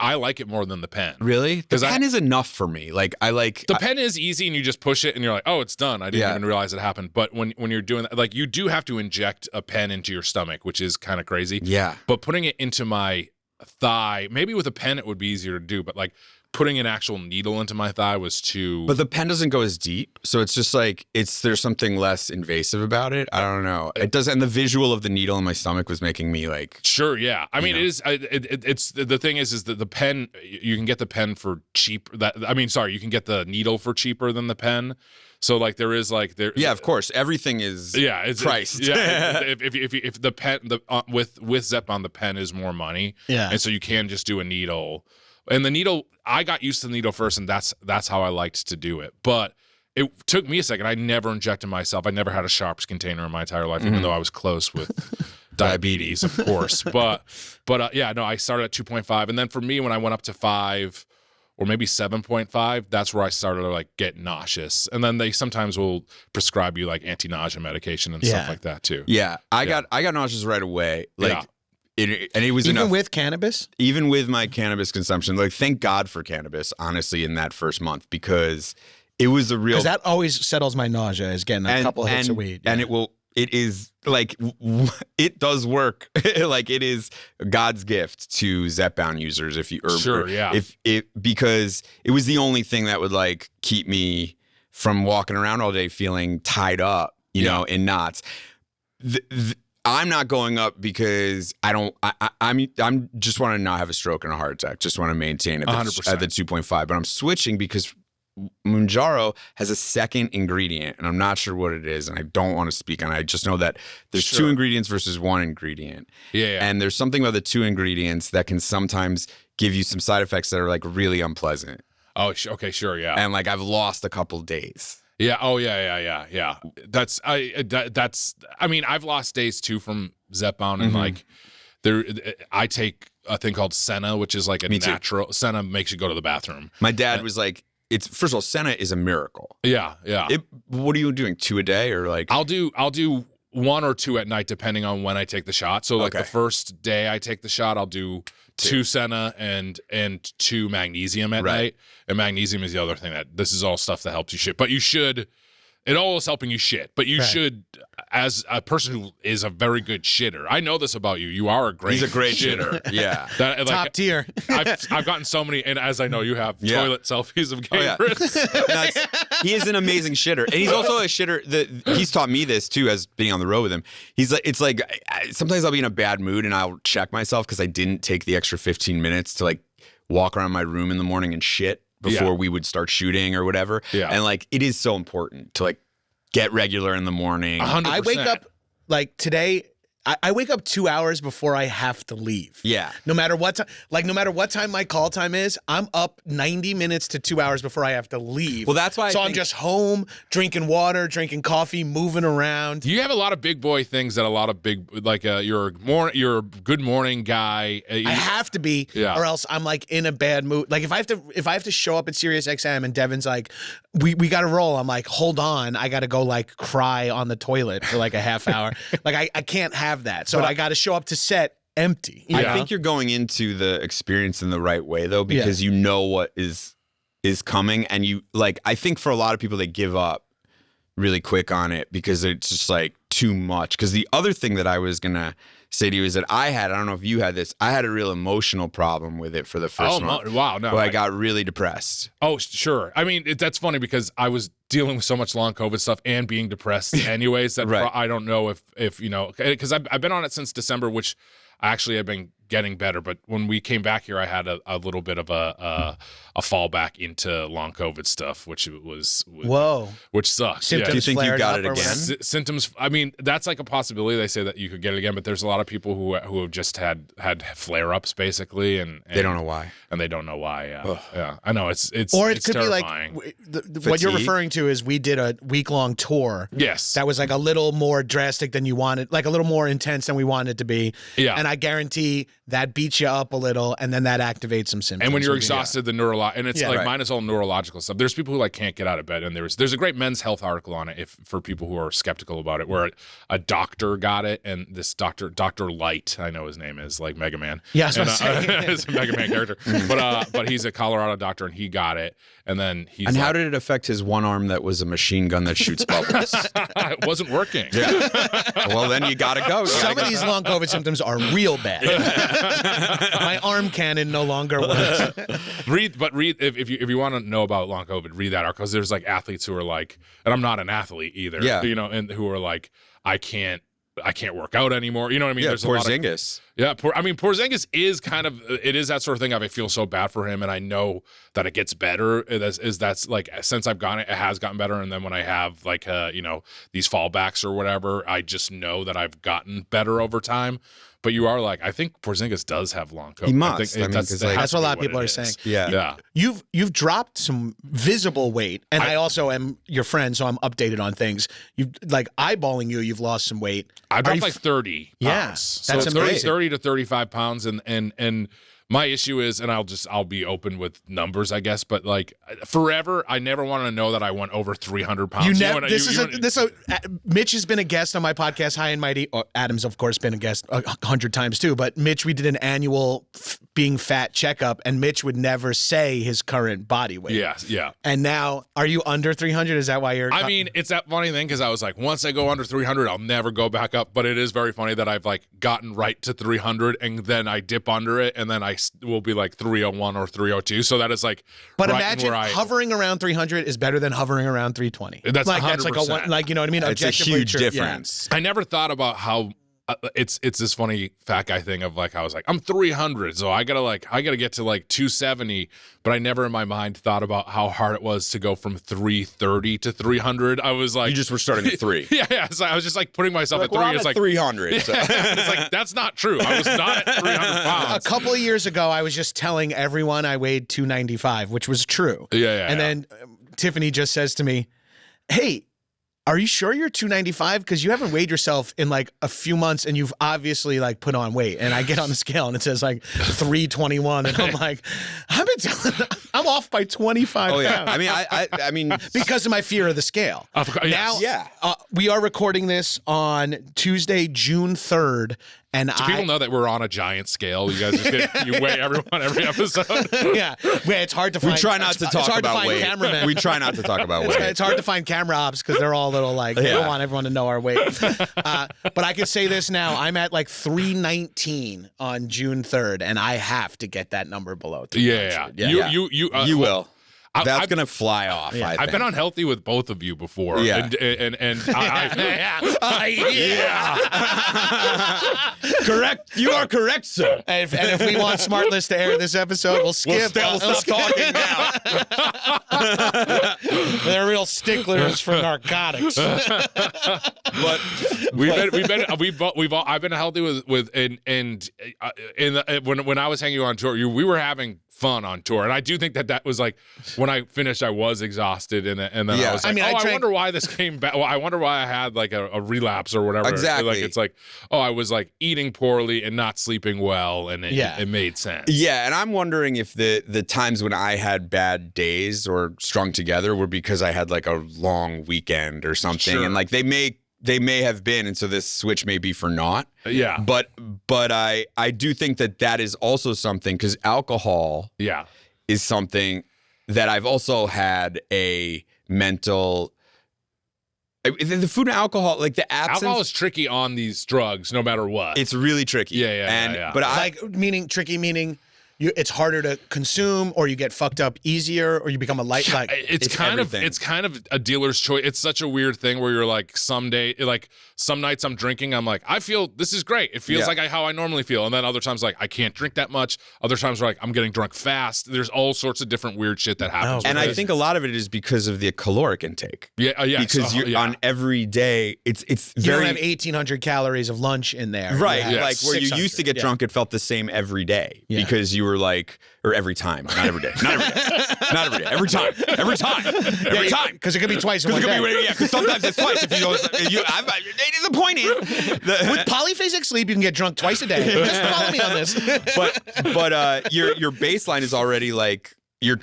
I like it more than the pen. Really? The pen is enough for me. Like the pen is easy, and you just push it, and you're like, oh, it's done. I didn't even realize it happened. But when you're doing that, like you do have to inject a pen into your stomach, which is kind of crazy. Yeah. But putting it into my thigh, maybe with a pen it would be easier to do, but like putting an actual needle into my thigh was too. But the pen doesn't go as deep, so it's just like there's something less invasive about it. I don't know. It does, and the visual of the needle in my stomach was making me like. Sure, yeah. I mean, it is. It's the thing is that the pen, you can get the pen for cheap. You can get the needle for cheaper than the pen. So like there is like there. Yeah, of course, everything is. Yeah, it's priced. Yeah, if the pen with Zepbound, the pen is more money. Yeah, and so you can just do a needle. And the needle, I got used to the needle first, and that's how I liked to do it. But it took me a second. I never injected myself. I never had a Sharps container in my entire life, even though I was close with diabetes, of course. But I started at 2.5, and then for me, when I went up to 5 or maybe 7.5, that's where I started to like get nauseous. And then they sometimes will prescribe you like anti-nausea medication and stuff like that too. Yeah, I got nauseous right away. Like. It was even enough. with cannabis? Even with my cannabis consumption. Like, thank God for cannabis, honestly, in that first month, because it was a real. Because that always settles my nausea, is getting a couple hits of weed. And it is like, it does work. Like, it is God's gift to Zepbound users because it was the only thing that would like keep me from walking around all day feeling tied up, you know, in knots. I'm not going up because I'm just want to not have a stroke and a heart attack. Just want to maintain at the 2.5. But I'm switching because Mounjaro has a second ingredient, and I'm not sure what it is, and I don't want to speak on it. I just know that there's 2 ingredients versus 1 ingredient. Yeah. And there's something about the 2 ingredients that can sometimes give you some side effects that are like really unpleasant. Oh, okay, sure, yeah. And like I've lost a couple days. Yeah. Oh, yeah. I mean, I've lost days too from Zepbound, and like I take a thing called Senna, which is like a natural. Senna makes you go to the bathroom. My dad was like, first of all, Senna is a miracle. Yeah. What are you doing? 2 a day or like? I'll do 1 or 2 at night depending on when I take the shot. So like the first day I take the shot, I'll do 2 Senna and 2 magnesium at night. And magnesium is the other thing this is all stuff that helps you shit. But you should, it all is helping you shit. But you should, as a person who is a very good shitter, I know this about you. You are He's a great shitter. Yeah. Top tier. I've gotten so many, and as I know, you have toilet selfies of Gabrus. He is an amazing shitter. And he's also a shitter he's taught me this too, as being on the road with him. He's like, it's like, sometimes I'll be in a bad mood and I'll check myself because I didn't take the extra 15 minutes to like walk around my room in the morning and shit before we would start shooting or whatever. Yeah. And like, it is so important to like get regular in the morning. 100%. I wake up like today. I wake up 2 hours before I have to leave. Yeah. No matter what time, no matter what time my call time is, I'm up 90 minutes to 2 hours before I have to leave. Well, that's why. So I'm just home, drinking water, drinking coffee, moving around. You have a lot of big boy things that a lot of big, like you're a good morning guy. I have to be, or else I'm like in a bad mood. Like if I have to show up at SiriusXM and Devon's like, we got to roll. I'm like, hold on, I got to go like cry on the toilet for like a half hour. Like I can't have that. So I got to show up to set empty. I think you're going into the experience in the right way though, because you know what is coming, and you like. I think for a lot of people, they give up really quick on it because it's just like too much. Because the other thing that I was gonna say to you is that I don't know if you had this. I had a real emotional problem with it for the first month. Wow, no, where I got really depressed. Oh, sure. I mean, that's funny because I was dealing with so much long COVID stuff and being depressed anyways that I don't know if you know, because I've been on it since December, which actually I've been getting better. But when we came back here, I had a little bit of a fallback into long COVID stuff, which which sucks. Symptoms Do you think you got it again? Symptoms. I mean, that's like a possibility. They say that you could get it again, but there's a lot of people who have just had flare ups basically, and they don't know why. And they don't know why. Yeah, I know it's or it it's could terrifying. be like what you're referring to is we did a week-long tour. Yes, that was like a little more drastic than you wanted, like a little more intense than we wanted it to be. Yeah, and I guarantee that beats you up a little, and then that activates some symptoms. And when you're exhausted, and it's mine is all neurological stuff. There's people who like can't get out of bed, and there's a great Men's Health article on it for people who are skeptical about it, where a doctor got it, and this Dr. Light, I know his name is like Mega Man. Yeah, I was saying. It's a Mega Man character, but he's a Colorado doctor, and he got it, and then he's. And how did it affect his one arm that was a machine gun that shoots bubbles? It wasn't working. Yeah. Well, then you gotta go. Some of these long COVID symptoms are real bad. My arm cannon no longer works. Read if you want to know about long COVID, read that article, because there's like athletes who are like, and I'm not an athlete either. Yeah. You know, and who are like, I can't work out anymore. You know what I mean? Yeah, There's Porzingis. Porzingis is kind of, it is that sort of thing. I feel so bad for him, and I know that it gets better. That's like, since I've gotten it, it has gotten better. And then when I have like, these fallbacks or whatever, I just know that I've gotten better over time. But you are like, I think Porzingis does have long COVID. He must. That's what a lot of people are saying. Yeah. You've dropped some visible weight, and I also am your friend, so I'm updated on things. You like eyeballing you. You've lost some weight. I dropped like 30 pounds. Yeah, So that's amazing. 30 to 35 pounds, and my issue is, and I'll be open with numbers, I guess, but like forever, I never want to know that I went over 300 pounds. Mitch has been a guest on my podcast, High and Mighty. Adam's, of course, been a guest 100 times too. But Mitch, we did an annual being fat checkup, and Mitch would never say his current body weight. Yeah. And now, are you under 300? Is that why you're? I mean, it's that funny thing, because I was like, once I go under 300, I'll never go back up. But it is very funny that I've like gotten right to 300, and then I dip under it, and then I will be like 301 or 302. So that is like. But right, imagine hovering around 300 is better than hovering around 320. That's like 100%. That's like a one, like, you know what I mean? It's a huge difference. I never thought about how. It's this funny fat guy thing of like, I was like, I'm 300, so I gotta get to like 270, but I never in my mind thought about how hard it was to go from 330 to 300. I was like, you just were starting at 3. Yeah. So I was just like putting myself at 3. I'm it's at like 300. So. It's like, that's not true. I was not at 300 pounds. A couple of years ago, I was just telling everyone I weighed 295, which was true. Yeah. And then Tiffany just says to me, "Hey, are you sure you're 295? Because you haven't weighed yourself in like a few months, and you've obviously like put on weight." And I get on the scale and it says like 321, and I'm like, I'm off by 25 pounds. I mean, because of my fear of the scale. Now, we are recording this on Tuesday, June 3rd. And do people know that we're on a giant scale? You guys just you weigh everyone every episode. Yeah, it's hard to find. We try not to talk about weight. Cameramen. We try not to talk about weight. It's hard to find camera ops because they're all little like they don't want everyone to know our weight. But I can say this now: I'm at like 319 on June 3rd, and I have to get that number below 300. Yeah. You will. That's gonna fly off. Yeah. I think. I've been unhealthy with both of you before. Yeah. And Correct. You are correct, sir. And if we want Smartless to air this episode, we'll skip. We'll stop talking now. They're real sticklers for narcotics. But I've been healthy with when I was hanging on tour, we were having fun on tour, and I do think that was like when I finished, I was exhausted, and then I was like, I wonder why this came back. Well, I wonder why I had like a relapse or whatever. Exactly. Like it's like, I was like eating poorly and not sleeping well, and it made sense. Yeah, and I'm wondering if the times when I had bad days or strung together were because I had like a long weekend or something, Sure. and like they may have been, and so this switch may be for naught. Yeah. But I do think that is also something, because alcohol is something that I've also had a mental. The food and alcohol, like the absence. Alcohol is tricky on these drugs, no matter what. It's really tricky. Yeah. But meaning it's harder to consume, or you get fucked up easier, or you become a light. Like it's kind of a dealer's choice. It's such a weird thing where you're like, some nights I'm drinking, I'm like, I feel this is great. It feels like how I normally feel, and then other times like I can't drink that much. Other times like I'm getting drunk fast. There's all sorts of different weird shit that happens. And I think a lot of it is because of the caloric intake. Yeah, because you're on every day. It's you very don't have 1,800 calories of lunch in there, right. You have Like where you 600. used to get drunk, it felt the same every day because you were like, or every time, not every day, not every day, every time, because it could be twice in one day. Because sometimes it's twice. If you don't, the point is, with polyphasic sleep, you can get drunk twice a day. Just follow me on this. but your baseline is already like you're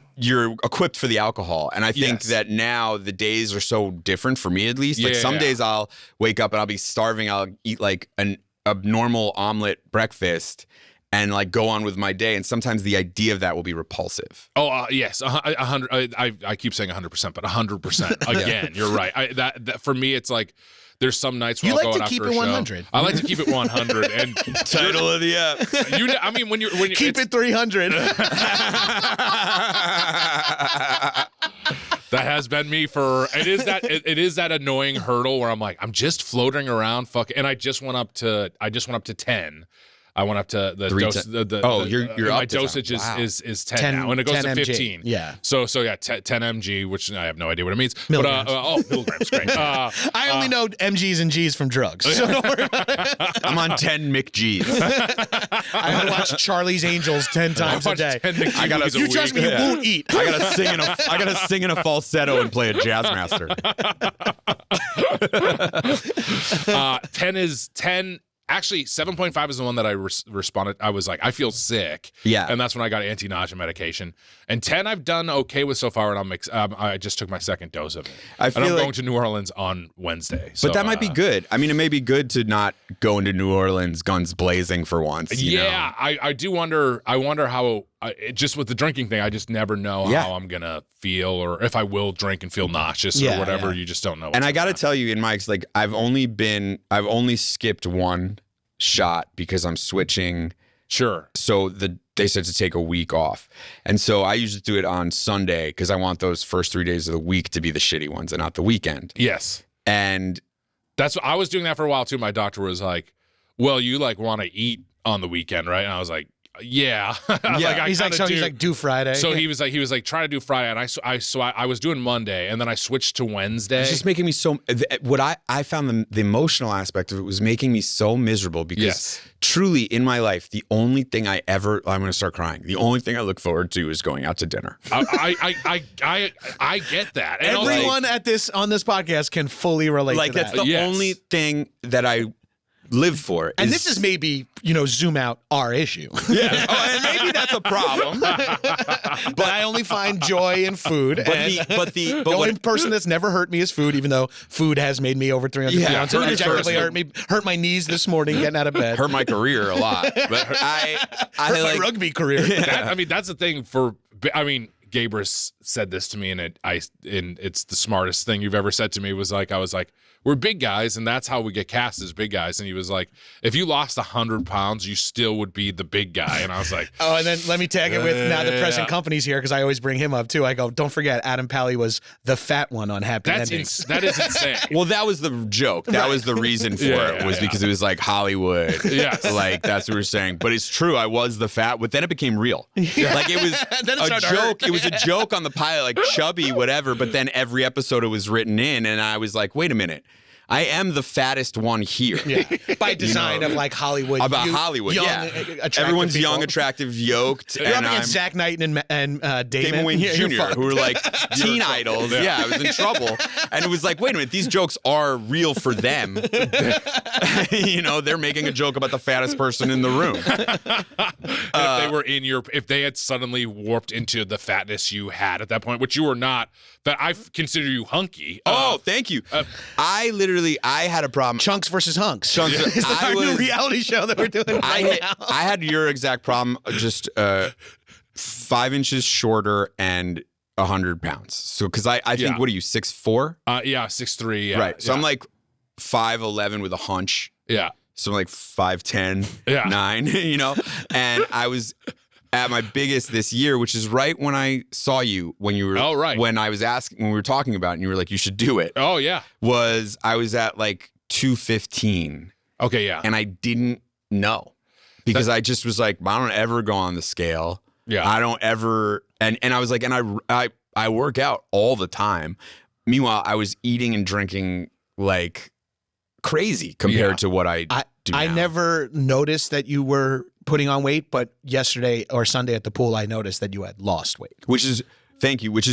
equipped for the alcohol, and I think that now the days are so different for me, at least. Like some days I'll wake up and I'll be starving. I'll eat like a normal omelet breakfast and like go on with my day, and sometimes the idea of that will be repulsive. Oh yes, 100. I keep saying 100%, but 100% again. You're right. That for me, it's like there's some nights where You I'll like go to out keep after it a 100. show. I like to keep it 100. And Title of the app. I mean, when you Keep it 300. That has been me for it is that annoying hurdle where I'm like, I'm just floating around, and I just went up to 10. I went up to the dose. You're my up to dosage 10. is 10 now, and it goes to 10 mg. 15. Yeah. So 10 mg, which I have no idea what it means. Milligrams. But milligrams, great. I only know MGs and Gs from drugs. So don't worry about it. I'm on 10 McG's. I watch Charlie's Angels 10 times a day. I gotta. You trust me, you won't eat. I gotta sing in a falsetto and play a jazz master. 10 is 10. Actually, 7.5 is the one that I responded. I was like, I feel sick. Yeah. And that's when I got anti-nausea medication. And 10 I've done okay with so far, and I just took my second dose of it. I'm going to New Orleans on Wednesday. So, but that might be good. I mean, it may be good to not go into New Orleans guns blazing for once. You know? I do wonder. I wonder how, just with the drinking thing, I just never know how I'm going to feel, or if I will drink and feel nauseous or whatever. Yeah. You just don't know. And I got to tell you, in Mike's, like, I've only skipped one shot because I'm switching. Sure. So they said to take a week off. And so I usually do it on Sunday because I want those first 3 days of the week to be the shitty ones and not the weekend. Yes. And that's what I was doing that for a while too. My doctor was like, well, you like want to eat on the weekend, right? And I was like, yeah. He's like, do Friday. So he was like, try to do Friday. And I was doing Monday, and then I switched to Wednesday. It's just making me so, what I found the emotional aspect of it was making me so miserable because truly in my life, the only thing I'm going to start crying. The only thing I look forward to is going out to dinner. I get that. And everyone on this podcast can fully relate to that. That's the only thing that I live for. And this is maybe, zoom out our issue. Yeah. And maybe that's a problem. But I only find joy in food. The only person that's never hurt me is food, even though food has made me over 300 pounds. It objectively hurt my knees this morning getting out of bed. Hurt my career a lot. But I hurt my rugby career. That's the thing Gabrus said this to me, and it's the smartest thing you've ever said to me. I was like, we're big guys, and that's how we get cast as big guys. And he was like, if you lost 100 pounds, you still would be the big guy. And I was like, oh, and then let me tag it with now the present company's here because I always bring him up too. I go, don't forget, Adam Pally was the fat one on Happy Endings. That is insane. Well, that was the joke. That was the reason for it was because it was like Hollywood. Yes. Like that's what we're saying. But it's true. I was the fat, but then it became real. Like it was a joke. It was was a joke on the pilot, like chubby, whatever. But then every episode it was written in, and I was like, wait a minute. I am the fattest one here. Yeah. By design of like Hollywood. About Hollywood, young, yeah. attractive Everyone's people. young, attractive, yoked. You're and up against Zach Knighton and Damon Damon Wayne You're Jr., fucked. who were like teen idols. Yeah, I was in trouble. And it was like, wait a minute, these jokes are real for them. They're making a joke about the fattest person in the room. If they were if they had suddenly warped into the fatness you had at that point, which you were not, that I consider you hunky. Oh, thank you. I had a problem. Chunks versus Hunks. Chunks. Is that our new reality show that we're doing right now? I had your exact problem, just 5 inches shorter and 100 pounds. So, because I think, what are you, 6'4"? Yeah, 6'3". Yeah, right. So yeah. I'm like 5'11" with a hunch. Yeah. So I'm like 5'10", Yeah. 9, And I was at my biggest this year, which is right when I saw you when you were. Oh, right. When I was asking, when we were talking about it, and you were like, you should do it. Oh, yeah. I was at like 215. Okay, yeah. And I didn't know because I just was like, I don't ever go on the scale. Yeah. I don't ever. And I was like, and I work out all the time. Meanwhile, I was eating and drinking like crazy compared to what I do I now. never noticed that you were putting on weight, but yesterday or Sunday at the pool, I noticed that you had lost weight. Which is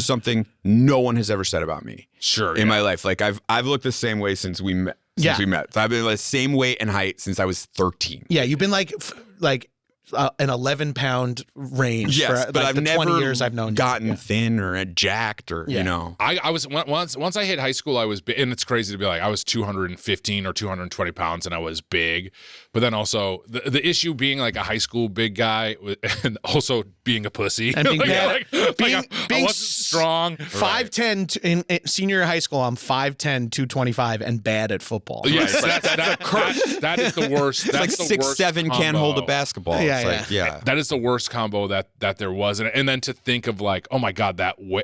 something no one has ever said about me. Sure. In my life. Like I've looked the same way since we met. So I've been the same weight and height since I was 13. Yeah, you've been like an 11-pound range Yes, for but I've the never 20 years I've known gotten you. thin or jacked or I was once I hit high school, I was big, and it's crazy to be like I was 215 or 220 pounds and I was big, but then also the issue being like a high school big guy and also being a pussy And being bad. I being wasn't strong. 5'10" in senior high school, I'm 5'10", 225, and bad at football. Yes, that is the worst. It's That's like the 6'7" worst can't hold a combo. basketball. Yeah, It's like, That is the worst combo that there was, and then to think of like, oh my god,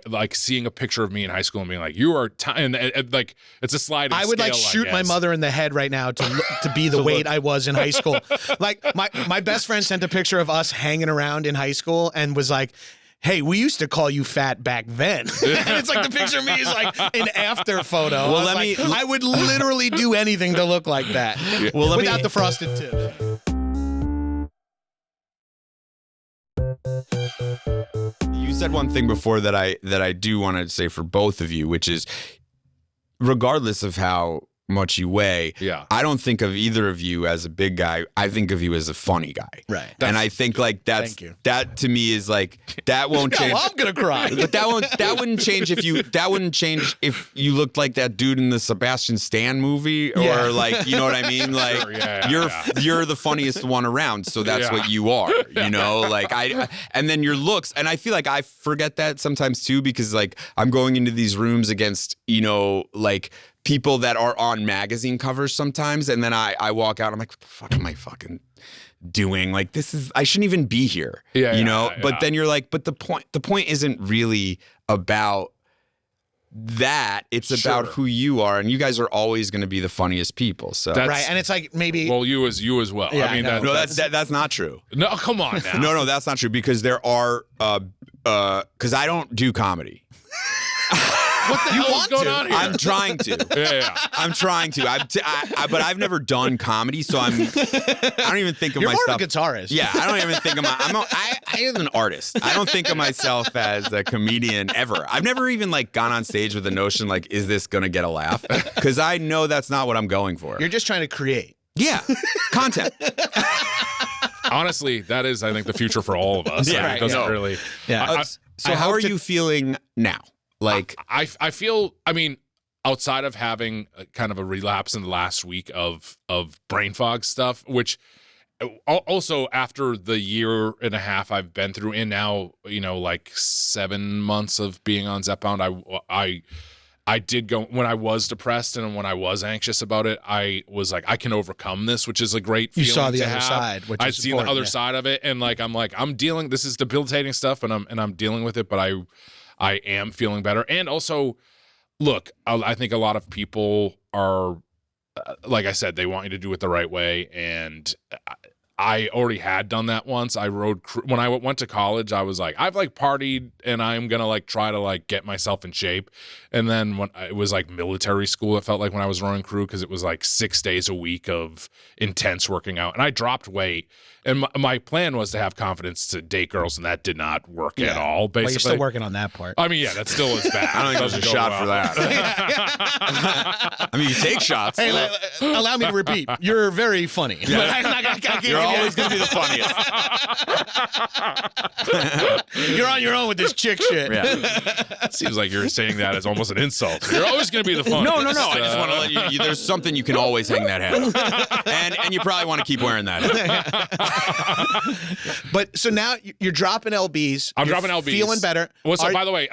like seeing a picture of me in high school and being like, you are and like it's a sliding. I would like scale, shoot my mother in the head right now to be the weight I was in high school. Like my best friend sent a picture of us hanging around in high school and was like, hey, we used to call you fat back then. And it's like the picture of me is like an after photo. Well, I would literally do anything to look like that. Well, without the frosted tip. You said one thing before that I do want to say for both of you, which is regardless of how much you weigh, I don't think of either of you as a big guy. I think of you as a funny guy. Right. And I think like that to me is like that won't change. Well, I'm gonna cry. But that wouldn't change if you looked like that dude in the Sebastian Stan movie or like, you know what I mean? Like you're the funniest one around, so that's what you are, you know? Like and then your looks, and I feel like I forget that sometimes too because like I'm going into these rooms against, like people that are on magazine covers sometimes, and then I walk out, I'm like, what the fuck am I fucking doing? Like I shouldn't even be here. But then you're like, but the point isn't really about that. It's about who you are, and you guys are always going to be the funniest people. So right, and it's like maybe you as well. Yeah, I mean, that's not true. No, come on now. No, that's not true because there are because I don't do comedy. What the hell is going on here? I'm trying to. I'm trying to. But I've never done comedy, so I don't even think of You're myself. more of a guitarist. Yeah, I don't even think of I am an artist. I don't think of myself as a comedian ever. I've never even like gone on stage with the notion like, is this gonna get a laugh? Because I know that's not what I'm going for. You're just trying to create. Yeah, content. Honestly, that is, I think, the future for all of us. Yeah, it doesn't really. Yeah. So how are you feeling now? Like I feel, I mean, outside of having kind of a relapse in the last week of brain fog stuff, which also after the year and a half I've been through, and now like 7 months of being on Zepbound, I did go when I was depressed and when I was anxious about it. I was like, I can overcome this, which is a great feeling. You saw the to other have. side, which I'd is seen the other important, side of it, and I'm dealing. This is debilitating stuff, and I'm dealing with it, but I am feeling better. And also, look, I think a lot of people are, like I said, they want you to do it the right way. And I already had done that once. I rode when I went to college. I was like, I've like partied, and I'm gonna like try to like get myself in shape. And then when it was like military school, it felt like when I was running crew because it was like 6 days a week of intense working out, and I dropped weight. And my plan was to have confidence to date girls, and that did not work at all. Basically, Well, you're still working on that part. I mean, yeah, that still is bad. I don't think there's a shot for that. I mean, you take shots. Hey, allow me to repeat. You're very funny. You're always going to be the funniest. You're on your own with this chick shit. Yeah. Seems like you're saying that as almost an insult. You're always going to be the funniest. No. I just want to let you. There's something you can always hang that hat on. And you probably want to keep wearing that hat. But so now you're dropping lbs. I'm dropping lbs. Feeling better. Well, so by the way,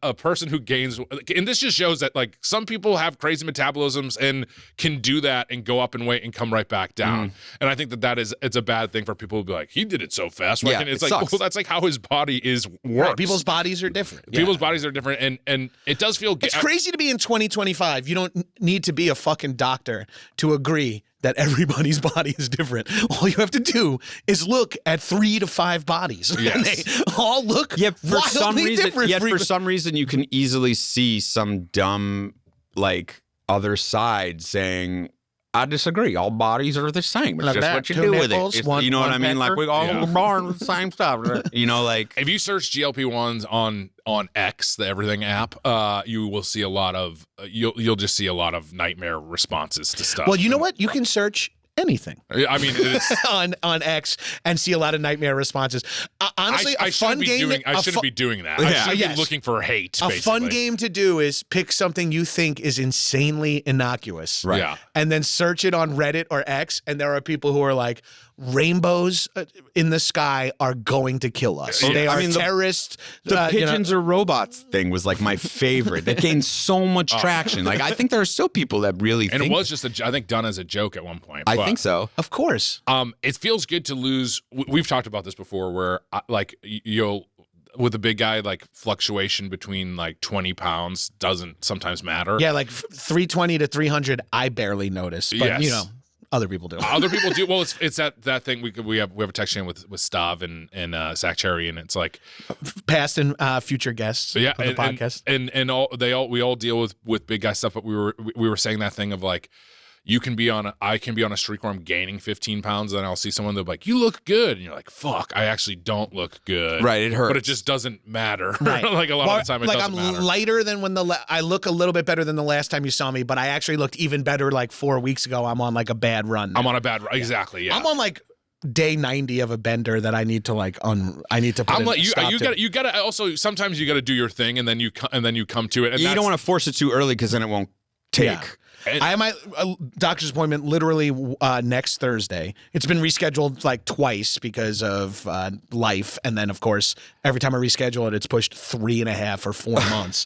a person who gains, and this just shows that like some people have crazy metabolisms and can do that and go up in weight and come right back down. And I think it's a bad thing for people to be like, he did it so fast. Yeah, it's it like, sucks. well, that's like how his body is works. Right, people's bodies are different. People's bodies are different, and it does feel. It's crazy to be in 2025. You don't need to be a fucking doctor to agree that everybody's body is different. All you have to do is look at 3 to 5 bodies. Yes. And they all look for some wildly reason, different. yet for some reason you can easily see some dumb like other side saying, I disagree. All bodies are the same. It's Like just that. what you 2 do with nipples, it. one- You know what one I mean? Like pecker. we all Yeah. born with the same stuff. You know, like If you search GLP-1s on X, the Everything app, you will see a lot of you'll just see a lot of nightmare responses to stuff. Well, you know what? You can search anything I mean, it's, on X and see a lot of nightmare responses. Honestly, I a fun shouldn't be game. doing. I shouldn't be doing that. I Yeah. should Yes. be looking for hate. A basically. fun game to do is pick something you think is insanely innocuous. Right. Yeah. And then search it on Reddit or X, and there are people who are like, rainbows in the sky are going to kill us. Yeah. They I are mean, terrorists. the pigeons are robots thing was like my favorite. It gained so much traction. Like I think there are still people that really And think it was just I think done as a joke at one point. I but, think so. Of course. It feels good to lose. We've talked about this before, where like you'll. With a big guy, like fluctuation between like 20 pounds doesn't sometimes matter. Yeah, like 320 to 300, I barely notice. But, Yes. you know, other people do. Other people do. Well, it's that thing we have a text chain with Stav and Zach Cherry, and it's like Past and future guests yeah, of the podcast. we all deal with big guy stuff, but we were saying that thing of like I can be on a streak where I'm gaining 15 pounds, and then I'll see someone that'll be like, you look good, and you're like, fuck, I actually don't look good. Right, it hurts. But it just doesn't matter. Right. Like a lot of the time, it like doesn't I'm matter. lighter than when I look a little bit better than the last time you saw me, but I actually looked even better like 4 weeks ago. I'm on like a bad run. I'm on a bad exactly. Yeah. I'm on like day 90 of a bender that I need to like I need to put I'm like stop to. you gotta also sometimes you gotta do your thing and then you come to it. And You that's- don't want to force it too early because then it won't take. Yeah. I have my doctor's appointment literally next Thursday. It's been rescheduled like twice because of life, and then of course every time I reschedule it, it's pushed 3.5 or 4 months.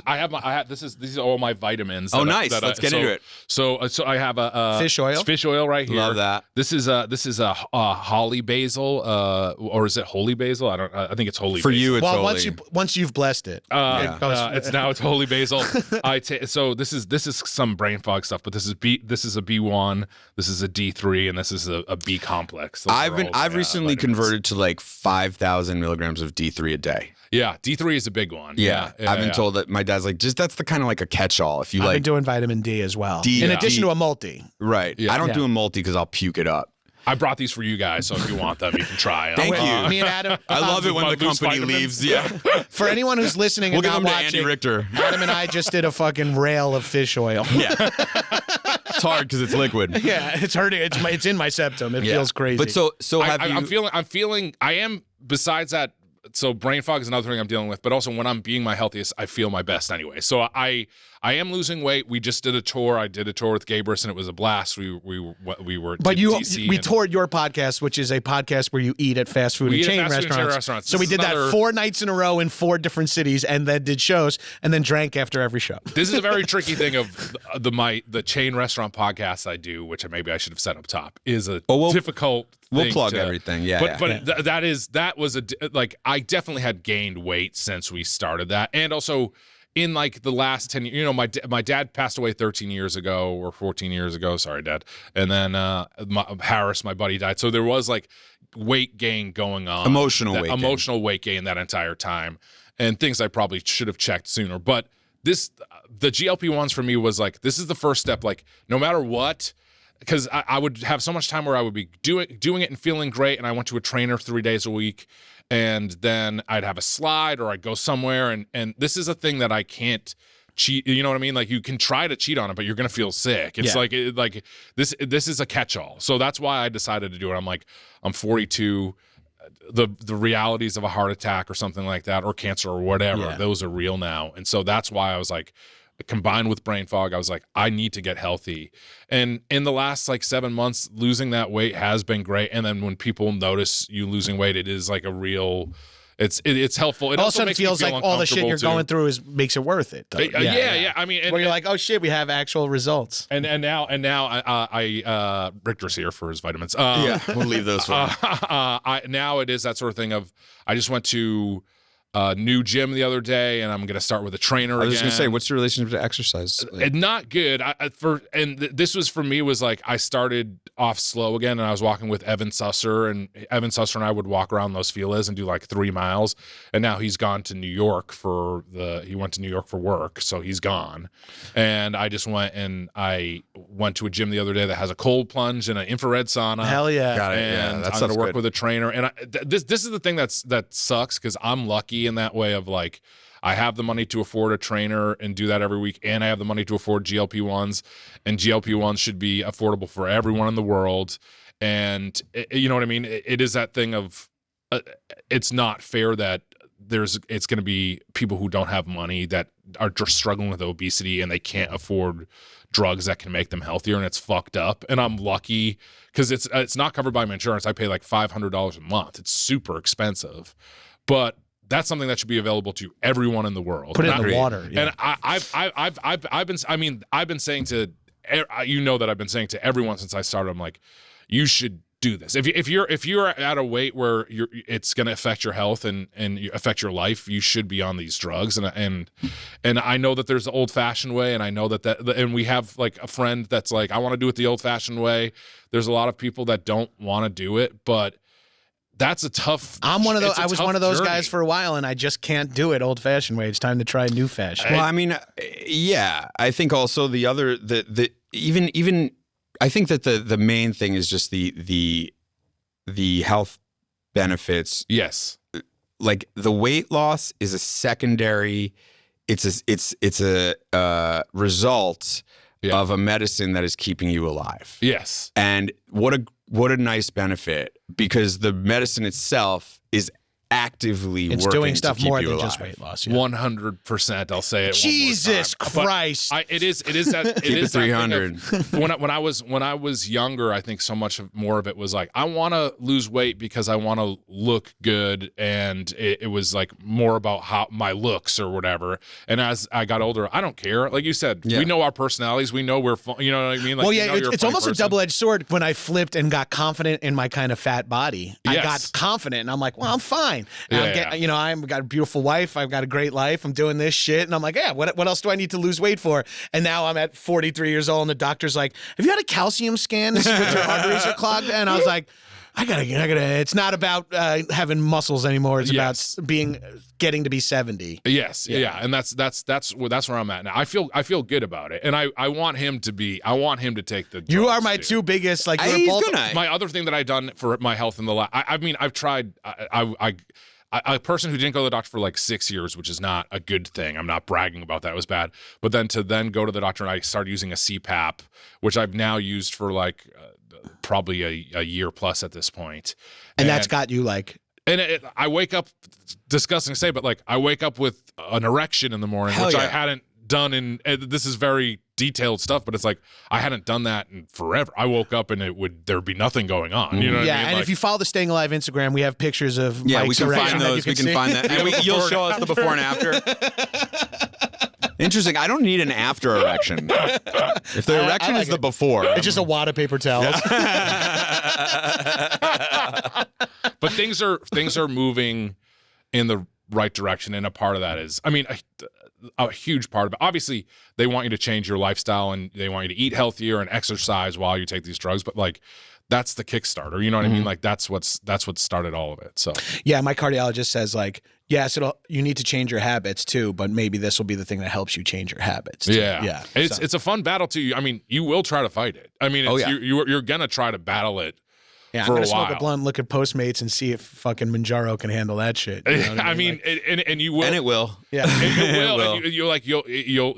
I have these are all my vitamins. Oh, nice. Let's get into it. So I have a Fish oil? Fish oil right here. Love that. This is a holly basil, or is it holy basil? I think it's holy. For basil. you, it's Well, holy. once you've blessed it, Yeah. it goes- it's holy basil. So this is some brain fog stuff, but this is a B1, this is a D3, and this is a B complex. Those are all, I've recently vitamins. converted to like 5,000 milligrams of D3 a day. Yeah, D3 is a big one. Yeah, I've been told that my dad's like, just that's the kind of like a catch-all. If you I've like, been doing vitamin D as well, D- in yeah. addition D- to a multi. right? Yeah. I don't Yeah. do a multi because I'll puke it up. I brought these for you guys, so if you want them, you can try them. Thank you. Me and Adam. I love it when my the loose company vitamins. leaves. Yeah, For anyone who's listening we'll and give not them to watching, Andy Richter. Adam and I just did a fucking rail of fish oil. Yeah, it's hard because it's liquid. Yeah, it's hurting. It's in my septum. It feels crazy. But so have you? I'm feeling. I am. Besides that, so brain fog is another thing I'm dealing with. But also, when I'm being my healthiest, I feel my best anyway. So I am losing weight. We just did a tour. I did a tour with Gabrus, and it was a blast. We were. But to you, DC we and- toured your podcast, which is a podcast where you eat at fast food We and eat at chain fast food and chain restaurants. So we This did is that another- 4 nights in a row in 4 different cities, and then did shows, and then drank after every show. This is a very tricky thing of the chain restaurant podcast I do, which maybe I should have set up top, is a difficult. We'll thing plug to- everything. Yeah, But that was like I definitely had gained weight since we started that, and also in like the last 10 years, my dad passed away 13 years ago or 14 years ago. Sorry, Dad. And then Harris, my buddy, died. So there was like weight gain going on. Emotional weight gain that entire time. And things I probably should have checked sooner. But the GLP-1s for me was like, this is the first step. Like, no matter what, because I would have so much time where I would be doing it and feeling great. And I went to a trainer 3 days a week. And then I'd have a slide or I'd go somewhere. And this is a thing that I can't cheat. You know what I mean? Like, you can try to cheat on it, but you're going to feel sick. It's like this is a catch-all. So that's why I decided to do it. I'm like, I'm 42. The realities of a heart attack or something like that, or cancer or whatever, those are real now. And so that's why I was like, combined with brain fog, I was like, I need to get healthy. And in the last like 7 months, losing that weight has been great. And then when people notice you losing weight, it is like a real, it's helpful. It also makes feels me feel like all the shit you're going through makes it worth it. Though. Yeah. I mean, where you're like, oh shit, we have actual results. And now I Richter's here for his vitamins. We'll leave those for now it is that sort of thing of, I just went to a new gym the other day, and I'm going to start with a trainer again. I was going to say, what's your relationship to exercise? Not good. This was for me was like, I started off slow again, and I was walking with Evan Susser, and Evan Susser and I would walk around Los Feliz and do like 3 miles. And now he's gone to New York he went to New York for work, so he's gone. And I just went to a gym the other day that has a cold plunge and an infrared sauna. Hell yeah. Got it. And That I'm sounds to work good. with a trainer. And this is the thing that sucks, because I'm lucky in that way of like, I have the money to afford a trainer and do that every week, and I have the money to afford GLP-1s, and GLP-1s should be affordable for everyone in the world. And you know what I mean? It is that thing of it's not fair that it's going to be people who don't have money that are just struggling with obesity and they can't afford drugs that can make them healthier, and it's fucked up. And I'm lucky because it's not covered by my insurance. I pay like $500 a month. It's super expensive, but that's something that should be available to everyone in the world. Put it in the water. Yeah. And I've been saying to, that I've been saying to everyone since I started, I'm like, you should do this. If you're at a weight where it's going to affect your health and affect your life, you should be on these drugs. And I know that there's the old fashioned way, and I know that and we have like a friend that's like, I want to do it the old fashioned way. There's a lot of people that don't want to do it, but that's a tough. I was one of those journey. guys for a while, and I just can't do it old fashioned way. It's time to try new fashion. Well, I mean, yeah. I think also even I think that the main thing is just the health benefits. Yes. Like, the weight loss is a secondary. It's a result of a medicine that is keeping you alive. Yes. And what a nice benefit, because the medicine itself is actively It's working doing stuff to keep more you than alive. just weight loss. Yeah. 100%. I'll say it. Jesus one more time. Christ! But it is that. It Keep is it that 300. thing of- when I was younger, I think so much more of it was like, I want to lose weight because I want to look good, and it was like more about how my looks or whatever. And as I got older, I don't care. Like you said, we know our personalities. We know we're fun. You know what I mean? Like, Well, yeah, you're it's funny almost a person. double-edged sword. When I flipped and got confident in my kind of fat body, I Yes. got confident, and I'm like, well, I'm fine. Yeah, I've got a beautiful wife. I've got a great life. I'm doing this shit, and I'm like, yeah, what else do I need to lose weight for? And now I'm at 43 years old, and the doctor's like, have you had a calcium scan to see what your arteries are clogged? And I was like, I gotta. It's not about having muscles anymore. It's Yes. about getting to be 70. Yes, yeah, and that's where I'm at now. I feel good about it, and I want him to take the. You drugs, are my too. two biggest. Like, He's both, gonna. My other thing that I've done for my health in the last, I mean, I've tried. A person who didn't go to the doctor for like 6 years, which is not a good thing. I'm not bragging about that. It was bad. But then to go to the doctor, and I started using a CPAP, which I've now used for like probably a year plus at this point. and that's got you like. And I wake up, disgusting to say, but like I wake up with an erection in the morning, Hell which I yeah. hadn't done in. This is very detailed stuff, but it's like I hadn't done that in forever. I woke up and there'd be nothing going on. You know what Yeah, I mean? and Like, if you follow the Staying Alive Instagram, we have pictures of Yeah, Mike's we can erection find that those. you We can see. find that. And you'll show us the before and after. Interesting. I don't need an after erection. If the erection like is the it. before, It's just a wad of paper towels. but things are moving in the right direction, and a part of that is, I mean, a huge part of it. Obviously, they want you to change your lifestyle and they want you to eat healthier and exercise while you take these drugs. But like, that's the Kickstarter. You know what I mean? Like that's what started all of it. So yeah, my cardiologist says like, yes, you need to change your habits too, but maybe this will be the thing that helps you change your habits too. Yeah. It's a fun battle too. I mean, you will try to fight it. I mean, you're gonna try to battle it. Yeah, for I'm gonna a while. smoke a blunt, look at Postmates, and see if fucking Mounjaro can handle that shit. You know what I mean, and you will, And it will. Yeah, it will. And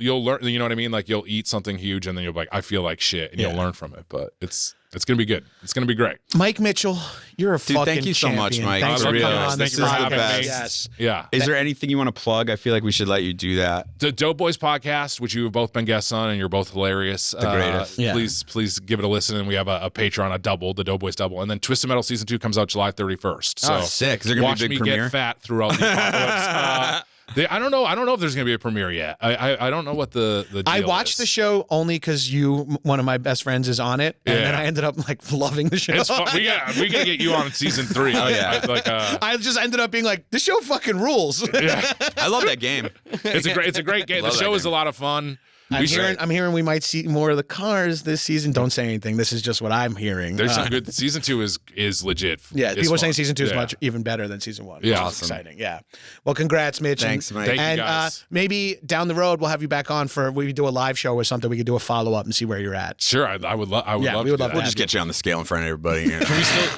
you'll learn. You know what I mean? Like you'll eat something huge, and then you'll be like, I feel like shit, and you'll learn from it. But it's gonna be good. It's gonna be great. Mike Mitchell, you're a fucking thank you so much, champion. Mike. Thanks For for real. coming on. Thank This you is for the having best. me. Yes. Yeah. Is there anything you want to plug? I feel like we should let you do that. The Doughboys podcast, which you have both been guests on, and you're both hilarious. The greatest. Yeah. Please give it a listen. And we have a Patreon, a double, the Doughboys double, and then Twisted Metal season 2 comes out July 31st. So sick. Is there gonna watch be a big me premiere? get fat throughout the apocalypse. I don't know. I don't know if there's gonna be a premiere yet. I don't know what the deal I watched is. the show only because one of my best friends, is on it, and then I ended up like loving the show. It's fun. We gotta get you on season 3. Oh, yeah. I just ended up being like, this show fucking rules. Yeah. I love that game. It's a great game. The Love that show is game. a lot of fun. I'm hearing we might see more of the cars this season. Don't say anything. This is just what I'm hearing. There's some good. Season 2 is legit. Yeah, It's people are saying fun. season 2 is Yeah. much even better than season 1. Yeah. Which is Awesome. exciting. Yeah. Well, congrats, Mitch. Thanks, Mike. Thank you, And guys. maybe down the road we'll have you back on for we do a live show or something. We could do a follow up and see where you're at. Sure, I would love. Yeah, love we to would do love that. We'll just get you on the scale in front of everybody. You know?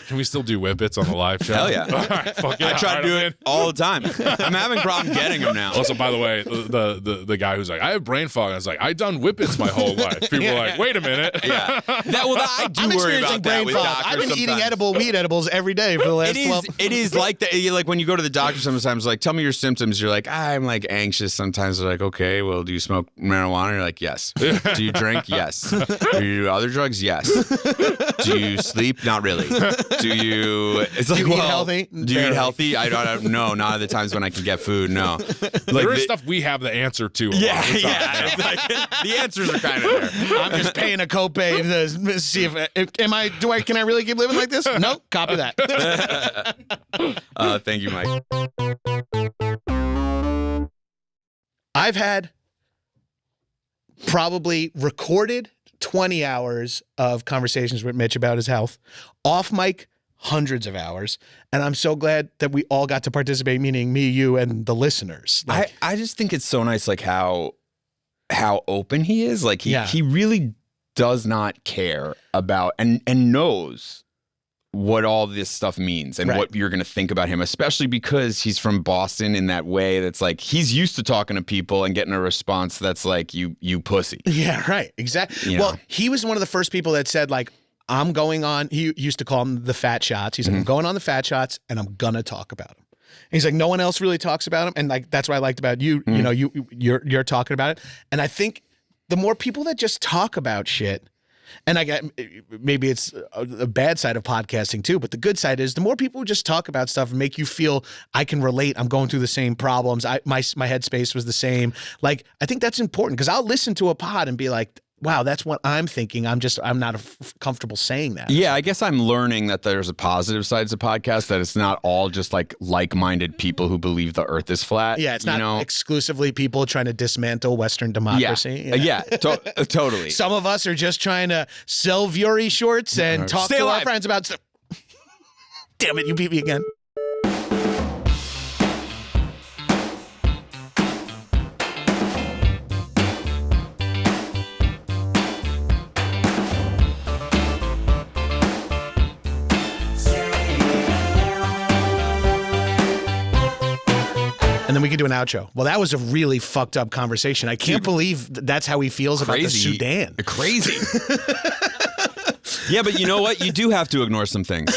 Can we still do whippets on the live show? Hell yeah. All right, fuck yeah. I try All to do right, it all the time. I'm having a problem getting them now. Also, by the way, the guy who's like, I have brain fog. I was like, I've done whippets my whole life. People are like, wait a minute. Yeah. I do I'm worry experiencing about that brain with fog. doctors I've been eating sometimes. weed edibles every day for the last 12. It is like that. Like when you go to the doctor sometimes, like, tell me your symptoms. You're like, I'm like anxious. Sometimes they're like, okay, well, do you smoke marijuana? You're like, yes. Do you drink? Yes. Do you do other drugs? Yes. Do you sleep? Not really. Do you? It's like, you eat well, healthy? Do you Barely. eat healthy? I don't know. Not at the times when I can get food. No. Like There is stuff we have the answer to. a lot Yeah, of the time. yeah. It's like, the answers are kind of there. I'm just paying a copay to see can I really keep living like this? Nope. Copy that. Thank you, Mike. I've had probably recorded 20 hours of conversations with Mitch about his health. Off mic, hundreds of hours. And I'm so glad that we all got to participate, meaning me, you, and the listeners. Like, I just think it's so nice, like how open he is. Like he really does not care about and knows what all this stuff means and Right. what you're going to think about him, especially because he's from Boston in that way that's like he's used to talking to people and getting a response that's like you pussy. yeah, right. Exactly. You know? Well, he was one of the first people that said, like, I'm going on, he used to call them the fat shots. He's like, I'm going on the fat shots and I'm going to talk about them. He's like, no one else really talks about him. And like, that's what I liked about you. You know, you're talking about it. And I think the more people that just talk about shit, and I get maybe it's a bad side of podcasting too, but the good side is the more people who just talk about stuff and make you feel I can relate. I'm going through the same problems. My headspace was the same. Like, I think that's important because I'll listen to a pod and be like, wow, that's what I'm thinking. I'm not comfortable saying that. Yeah, I guess I'm learning that there's a positive side to the podcast, that it's not all just like-minded people who believe the earth is flat. Yeah, it's not exclusively people trying to dismantle Western democracy. Yeah, totally. Some of us are just trying to sell Vuori shorts and talk Stay to our alive. friends about stuff. Damn it, you beat me again. And then we could do an outro. Well, that was a really fucked up conversation. I can't believe that's how he feels about the Sudan. Crazy. Yeah, but you know what? You do have to ignore some things.